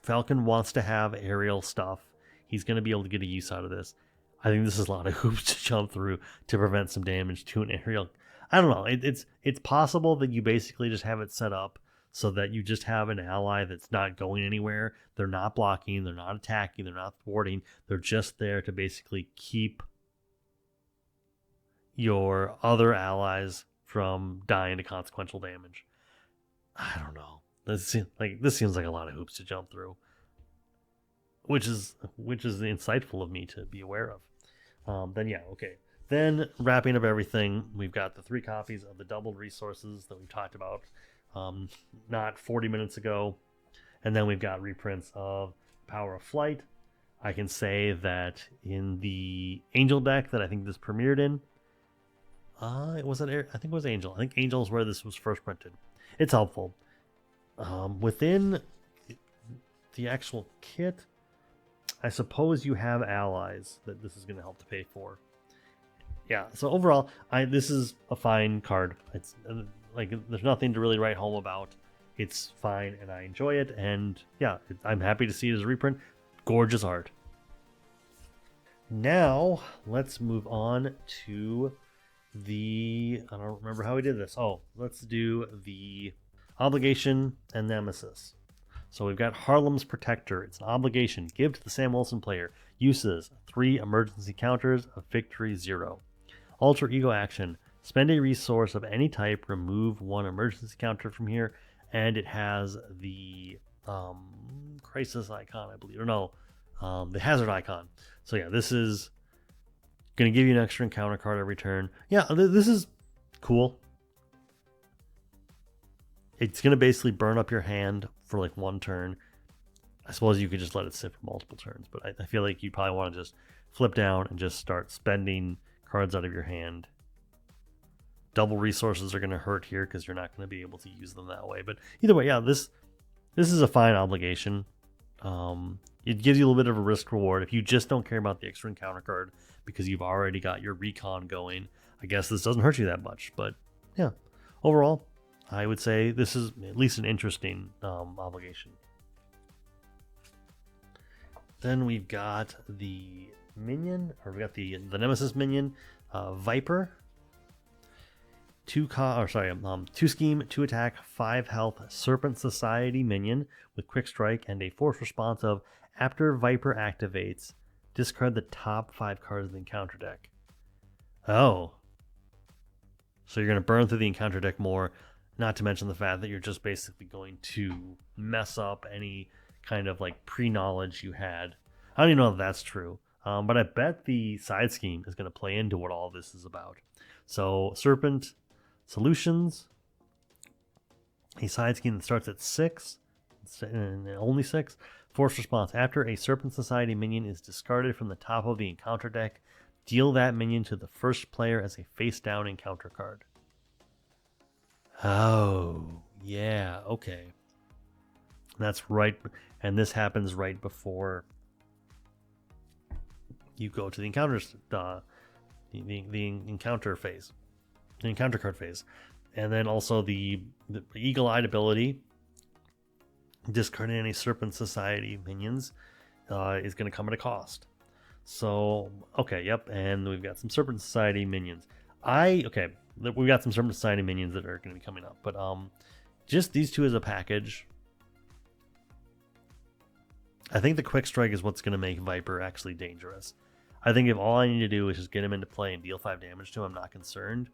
Falcon wants to have aerial stuff. He's going to be able to get a use out of this. I think this is a lot of hoops to jump through to prevent some damage to an aerial. I don't know. It's possible that you basically just have it set up so that you just have an ally that's not going anywhere. They're not blocking, they're not attacking, they're not thwarting. They're just there to basically keep your other allies from dying to consequential damage. I don't know. This seems like a lot of hoops to jump through, which is insightful of me to be aware of. Then yeah, okay. Then wrapping up everything, we've got the 3 copies of the doubled resources that we talked about not 40 minutes ago, and then we've got reprints of Power of Flight. I can say that in the Angel deck that I think this premiered in, I think it was Angel. I think Angel is where this was first printed. It's helpful. Within the actual kit, I suppose you have allies that this is going to help to pay for. Yeah, so overall, this is a fine card. It's there's nothing to really write home about. It's fine, and I enjoy it. And yeah, I'm happy to see it as a reprint. Gorgeous art. Now, let's move on to I don't remember how we did this. Oh, let's do the Obligation and Nemesis. So we've got Harlem's Protector. It's an obligation. Give to the Sam Wilson player. Uses 3 emergency counters of victory 0. Alter Ego action. Spend a resource of any type. Remove 1 emergency counter from here. And it has the crisis icon, I believe. Or no, the hazard icon. So yeah, this is going to give you an extra encounter card every turn. Yeah, this is cool. It's going to basically burn up your hand for like one turn. I suppose you could just let it sit for multiple turns, but I feel like you probably want to just flip down and just start spending cards out of your hand. Double resources are going to hurt here because you're not going to be able to use them that way. But either way, yeah, this is a fine obligation. It gives you a little bit of a risk reward. If you just don't care about the extra encounter card because you've already got your recon going, I guess this doesn't hurt you that much. But yeah, overall, I would say this is at least an interesting obligation. Then we've got the minion, or we got the Nemesis minion, Viper. 2 scheme, 2 attack, 5 health, Serpent Society minion with quick strike and a force response of after Viper activates, discard the top 5 cards of the encounter deck. Oh. So you're going to burn through the encounter deck more, not to mention the fact that you're just basically going to mess up any kind of like pre-knowledge you had. I don't even know if that's true, but I bet the side scheme is going to play into what all this is about. So Serpent Solutions, a side scheme that starts at 6, and only 6. Force response. After a Serpent Society minion is discarded from the top of the encounter deck, deal that minion to the first player as a face-down encounter card. Oh, yeah, okay. That's right, and this happens right before you go to the encounters, the encounter phase, the encounter card phase, and then also the eagle-eyed ability, discarding any Serpent Society minions, is going to come at a cost. So okay, yep, and we've got some Serpent Society minions. We've got some Serpent Society minions that are going to be coming up, but just these two as a package. I think the quick strike is what's going to make Viper actually dangerous. I think if all I need to do is just get him into play and deal 5 damage to him, I'm not concerned.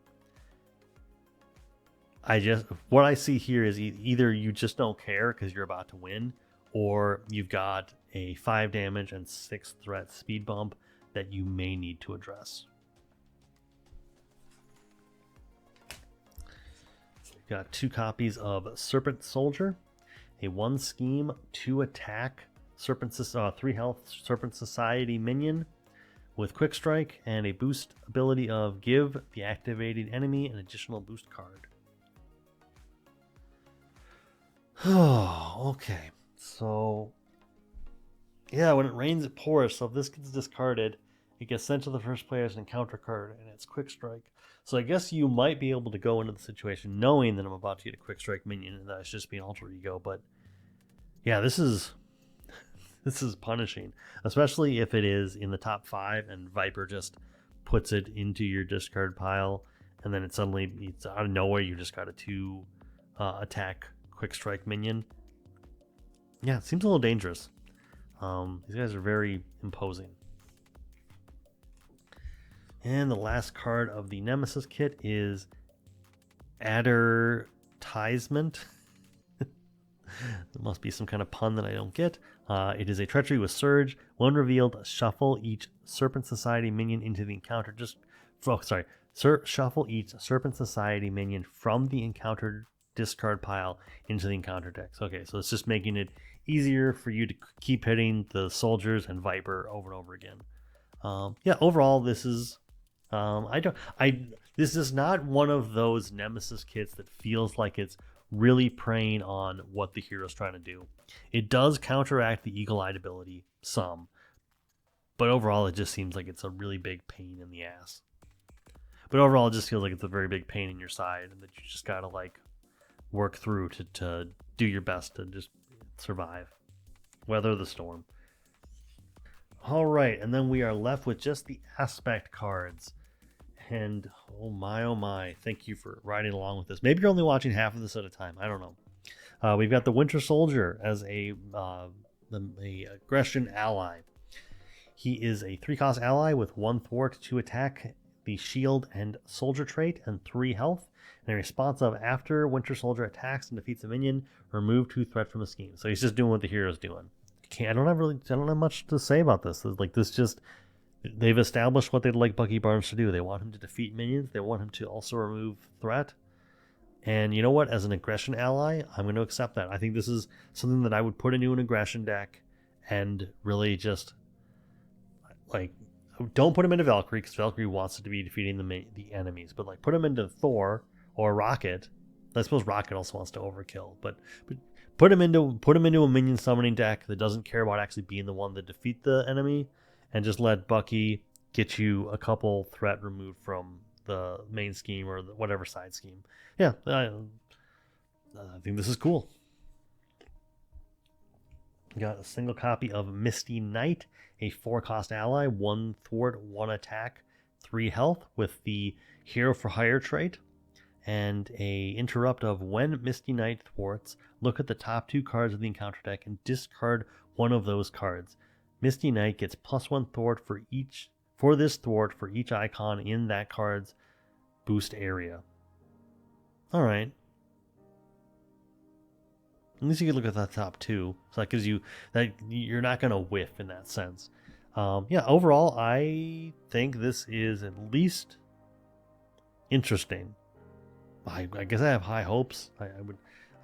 What I see here is either you just don't care because you're about to win, or you've got a 5 damage and 6 threat speed bump that you may need to address. We've got 2 copies of Serpent Soldier, a 1 scheme, 2 attack, 3 health Serpent Society minion with quick strike and a boost ability of give the activated enemy an additional boost card. Oh, okay. So, yeah, when it rains, it pours. So if this gets discarded, it gets sent to the first player as an encounter card, and it's quick strike. So I guess you might be able to go into the situation knowing that I'm about to get a quick strike minion, and that it's just being alter ego. But yeah, this is punishing, especially if it is in the top 5 and Viper just puts it into your discard pile, and then it's out of nowhere you just got a 2 attack quick strike minion. Yeah, it seems a little dangerous. These guys are very imposing. And the last card of the Nemesis kit is Advertisement. There must be some kind of pun that I don't get. It is a treachery with Surge. When revealed, shuffle each Serpent Society minion into the encounter. Shuffle each Serpent Society minion from the encountered discard pile into the encounter decks. Okay, so it's just making it easier for you to keep hitting the soldiers and Viper over and over again. Yeah, overall, this is this is not one of those Nemesis kits that feels like it's really preying on what the hero's trying to do. It does counteract the eagle-eyed ability some, but overall it just seems like it's a really big pain in the ass. But overall it just feels like it's a very big pain in your side, and that you just gotta like work through to do your best to just survive, weather the storm. All right, and then we are left with just the aspect cards. And oh my, thank you for riding along with this. Maybe you're only watching half of this at a time. I don't know. We've got the Winter Soldier as a aggression ally. He is a 3-cost ally with 1 thwart, 2 attack, the shield and soldier trait, and 3 health. And in response of after Winter Soldier attacks and defeats a minion, remove 2 threat from the scheme. So he's just doing what the hero's doing. I don't have much to say about this. They've established what they'd like Bucky Barnes to do. They want him to defeat minions. They want him to also remove threat. And you know what? As an aggression ally, I'm going to accept that. I think this is something that I would put into an aggression deck and really just like don't put him into Valkyrie because Valkyrie wants to be defeating the enemies, but like put him into Thor or Rocket. I suppose Rocket also wants to overkill, but put him into a minion summoning deck that doesn't care about actually being the one to defeat the enemy, and just let Bucky get you a couple threat removed from the main scheme or whatever side scheme. Yeah, I think this is cool. Got a single copy of Misty Knight, a 4-cost ally, 1 thwart, 1 attack, 3 health with the Hero for Hire trait, and a interrupt of when Misty Knight thwarts, look at the top 2 cards of the encounter deck and discard one of those cards. Misty Knight gets +1 thwart for this thwart for each icon in that card's boost area. All right. At least you can look at the top 2, so that gives you that you're not going to whiff in that sense. Yeah, overall, I think this is at least interesting. I guess I have high hopes.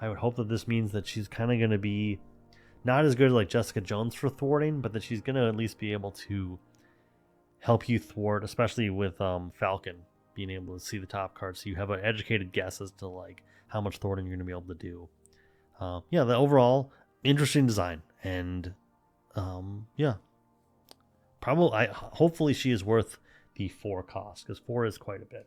I would hope that this means that she's kind of going to be not as good like Jessica Jones for thwarting, but that she's going to at least be able to help you thwart, especially with Falcon being able to see the top card, so you have an educated guess as to like how much thwarting you're going to be able to do. Yeah, the overall interesting design, and yeah, probably hopefully she is worth the 4 cost, because 4 is quite a bit.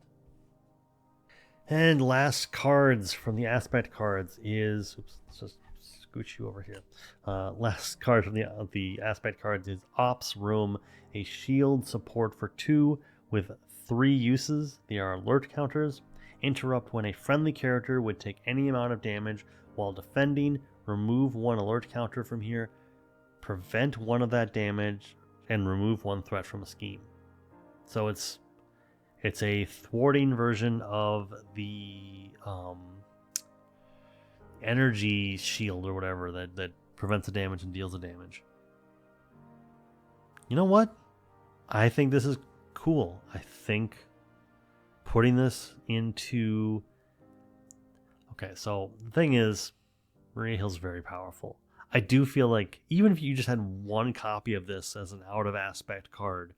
And last cards from the aspect cards is let's just scooch you over here. Last card from the aspect cards is Ops Room, a shield support for 2 with 3 uses. They are alert counters. Interrupt when a friendly character would take any amount of damage while defending. Remove 1 alert counter from here. Prevent 1 of that damage and remove 1 threat from a scheme. So it's a thwarting version of the energy shield or whatever that prevents the damage and deals the damage. You know what? I think this is cool. I think putting this into... Okay, so the thing is, Maria Hill's very powerful. I do feel like even if you just had 1 copy of this as an out of aspect card,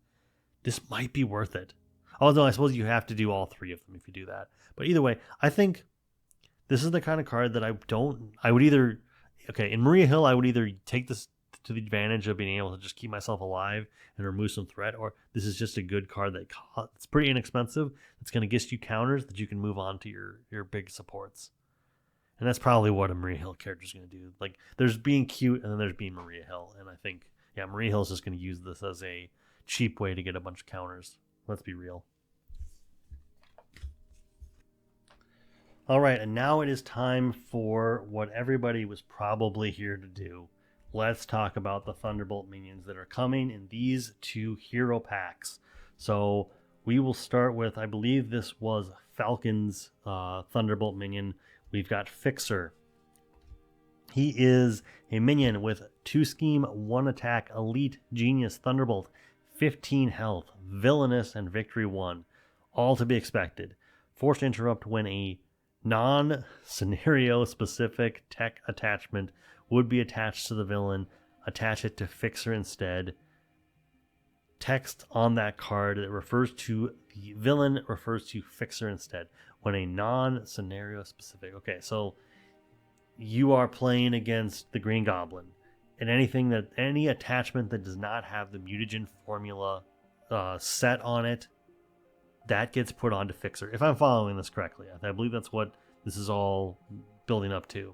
this might be worth it. Although I suppose you have to do all 3 of them if you do that. But either way, I think this is the kind of card that I would either... Okay, in Maria Hill, I would either take this to the advantage of being able to just keep myself alive and remove some threat, or this is just a good card it's pretty inexpensive. It's going to get you counters that you can move on to your big supports. And that's probably what a Maria Hill character is going to do. Like, there's being cute, and then there's being Maria Hill. And I think, yeah, Maria Hill is just going to use this as a cheap way to get a bunch of counters. Let's be real. All right, and now it is time for what everybody was probably here to do. Let's talk about the Thunderbolt minions that are coming in these 2 hero packs. So we will start with, I believe this was Falcon's Thunderbolt minion. We've got Fixer. He is a minion with 2 scheme, 1 attack, elite, genius, Thunderbolt, 15 health, villainous, and victory 1. All to be expected. Forced interrupt when a non-scenario specific tech attachment would be attached to the villain. Attach it to Fixer instead. Text on that card that refers to the villain refers to Fixer instead when a non-scenario specific. Okay, so you are playing against the Green Goblin, and any attachment that does not have the mutagen formula set on it, that gets put onto Fixer. If I'm following this correctly, I believe that's what this is all building up to.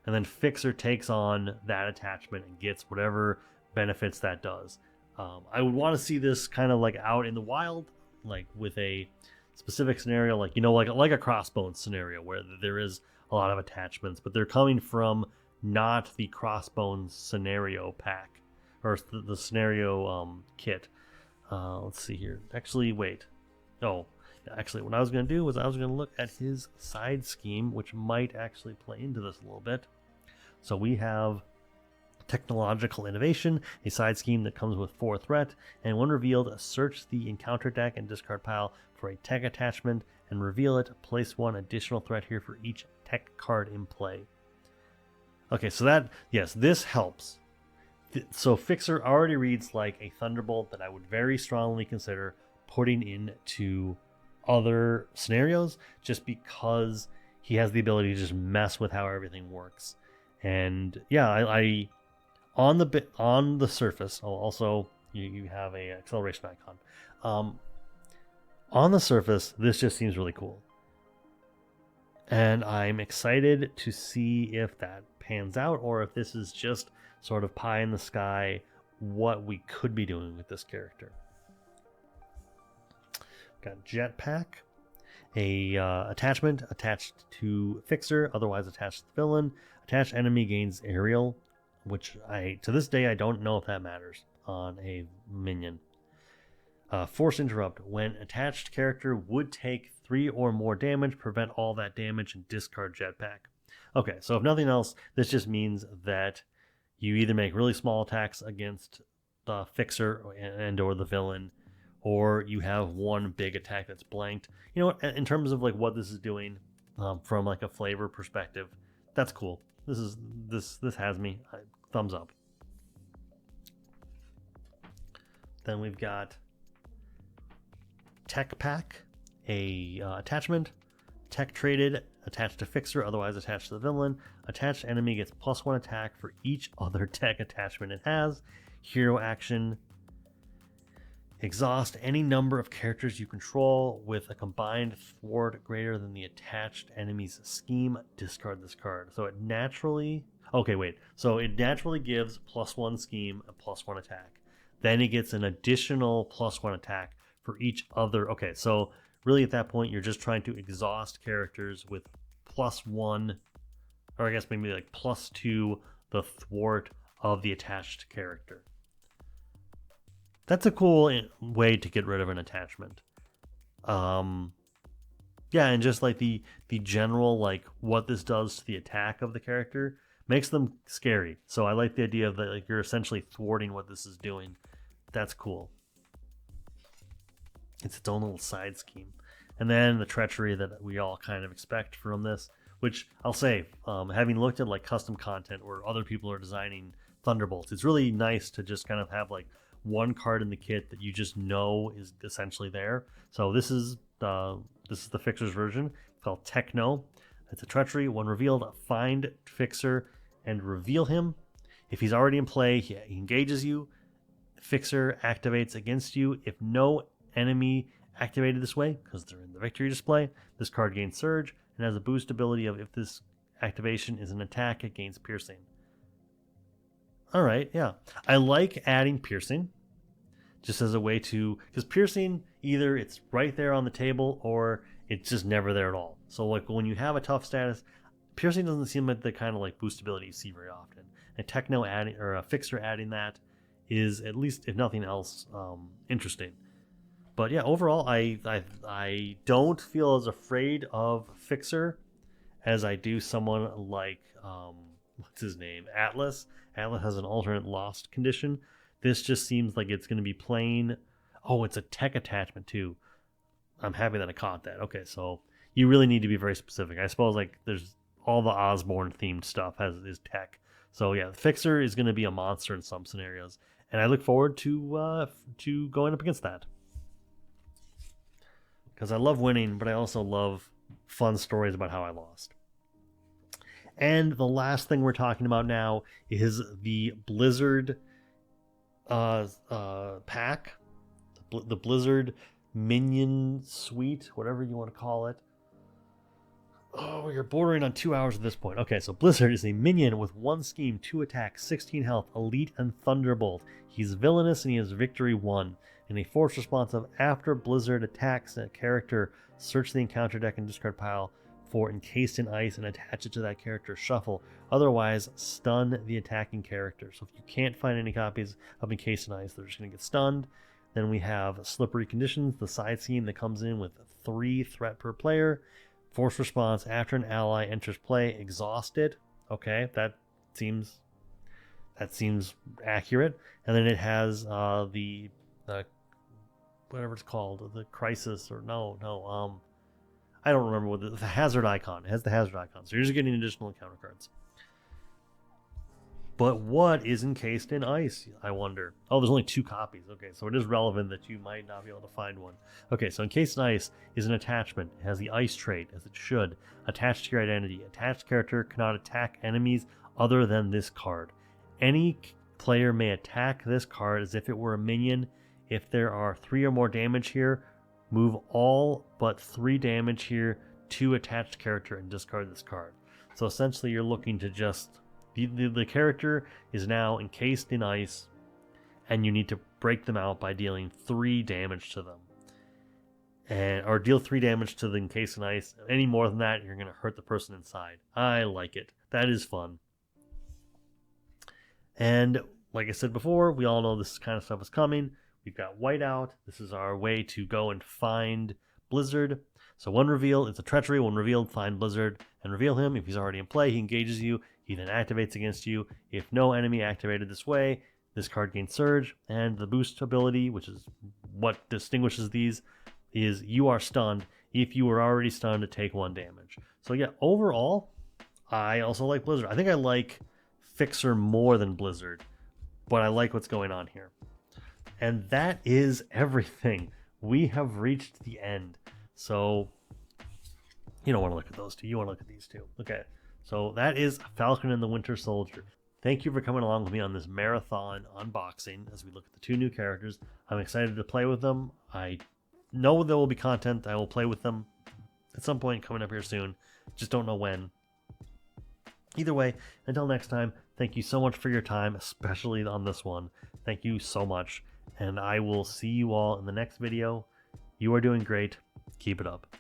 And then Fixer takes on that attachment and gets whatever benefits that does. I would want to see this kind of like out in the wild, like with a specific scenario, like, you know, like a Crossbones scenario where there is a lot of attachments, but they're coming from not the Crossbones scenario pack or the scenario kit. Let's see here. Actually, wait. Oh, actually, what I was going to do was I was going to look at his side scheme, which might actually play into this a little bit. So we have Technological innovation, a side scheme that comes with 4 threat, and when revealed, search the encounter deck and discard pile for a tech attachment and reveal it. Place 1 additional threat here for each tech card in play. Okay, so that, yes, this helps. So Fixer already reads like a Thunderbolt that I would very strongly consider putting into other scenarios, just because he has the ability to just mess with how everything works. And yeah, I on the surface, also you have a acceleration icon. On the surface, this just seems really cool, and I'm excited to see if that pans out, or if this is just sort of pie in the sky what we could be doing with this character. Got Jetpack, a attachment attached to Fixer, otherwise attached to the villain. Attached enemy gains aerial, which to this day I don't know if that matters on a minion. Force interrupt. When attached character would take 3 or more damage, prevent all that damage and discard Jetpack. Okay, so if nothing else, this just means that you either make really small attacks against the Fixer and or the villain, or you have one big attack that's blanked. You know what? In terms of like what this is doing, from like a flavor perspective, that's cool. This has me. Thumbs up. Then we've got Tech Pack, a attachment. Tech traded, attached to Fixer, otherwise attached to the villain. Attached enemy gets +1 attack for each other tech attachment it has. Hero action. Exhaust any number of characters you control with a combined thwart greater than the attached enemy's scheme. Discard this card. So it naturally... Okay, wait. So it naturally gives +1 scheme and +1 attack. Then it gets an additional +1 attack for each other. Okay, so really at that point, you're just trying to exhaust characters with +1, or I guess maybe like +2 the thwart of the attached character. That's a cool way to get rid of an attachment. Yeah, and just like the general, like what this does to the attack of the character makes them scary. So I like the idea of that, like you're essentially thwarting what this is doing. That's cool. It's its own little side scheme. And then the treachery that we all kind of expect from this, which I'll say, having looked at like custom content where other people are designing Thunderbolts, it's really nice to just kind of have like one card in the kit that you just know is essentially there. So this is the Fixer's version, called Techno. It's a treachery. When revealed, find Fixer and reveal him. If he's already in play, he engages you. Fixer activates against you. If no enemy activated this way, because they're in the victory display, this card gains Surge and has a boost ability of if this activation is an attack, it gains Piercing. Alright, yeah. I like adding Piercing just as a way to, because Piercing, either it's right there on the table or it's just never there at all. So like when you have a tough status, Piercing doesn't seem like the kind of like boost ability you see very often. And Techno adding, or a Fixer adding that, is at least, if nothing else, interesting. But yeah, overall, I don't feel as afraid of Fixer as I do someone like, what's his name? Atlas. Atlas has an alternate lost condition. This just seems like it's going to be plain. Oh, it's a tech attachment too. I'm happy that I caught that. Okay, so you really need to be very specific. I suppose like there's all the Osborne themed stuff is tech. So yeah, Fixer is going to be a monster in some scenarios, and I look forward to going up against that. Because I love winning, but I also love fun stories about how I lost. And the last thing we're talking about now is the Blizzard pack. The Blizzard Minion Suite, whatever you want to call it. Oh, you're bordering on 2 hours at this point. Okay, so Blizzard is a minion with 1 scheme, 2 attack, 16 health, elite, and Thunderbolt. He's villainous and he has victory 1. In a force response of after Blizzard attacks a character, search the encounter deck and discard pile for Encased in Ice and attach it to that character. Shuffle. Otherwise, stun the attacking character. So if you can't find any copies of Encased in Ice, they're just going to get stunned. Then we have Slippery Conditions, the side scheme that comes in with 3 threat per player. Force response after an ally enters play, exhaust it. Okay, that seems That seems accurate. And then it has the whatever it's called, the crisis, or I don't remember what the hazard icon. It has the hazard icon, so you're just getting additional encounter cards. But what is encased in ice, I wonder? Oh, there's only 2 copies. Okay, so it is relevant that you might not be able to find one. Okay, so encased in ice is an attachment. It has the ice trait, as it should, attached to your identity. Attached character cannot attack enemies other than this card. Any player may attack this card as if it were a minion. If there are 3 or more damage here, move all but 3 damage here to attached character and discard this card. So essentially you're looking to just... The character is now encased in ice, and you need to break them out by dealing 3 damage to them. Or deal 3 damage to the encased in ice. Any more than that, you're going to hurt the person inside. I like it. That is fun. And like I said before, we all know this kind of stuff is coming. We've got Whiteout. This is our way to go and find Blizzard. So one reveal, it's a treachery. One revealed, find Blizzard and reveal him. If he's already in play, he engages you. He then activates against you. If no enemy activated this way, this card gains Surge. And the boost ability, which is what distinguishes these, is you are stunned. If you were already stunned, to take 1 damage. So yeah, overall, I also like Blizzard. I think I like Fixer more than Blizzard, but I like what's going on here. And that is everything. We have reached the end. So you don't want to look at those 2. You want to look at these 2. Okay. So that is Falcon and the Winter Soldier. Thank you for coming along with me on this marathon unboxing as we look at the 2 new characters. I'm excited to play with them. I know there will be content. I will play with them at some point coming up here soon. Just don't know when. Either way, until next time, thank you so much for your time, especially on this one. Thank you so much. And I will see you all in the next video. You are doing great. Keep it up.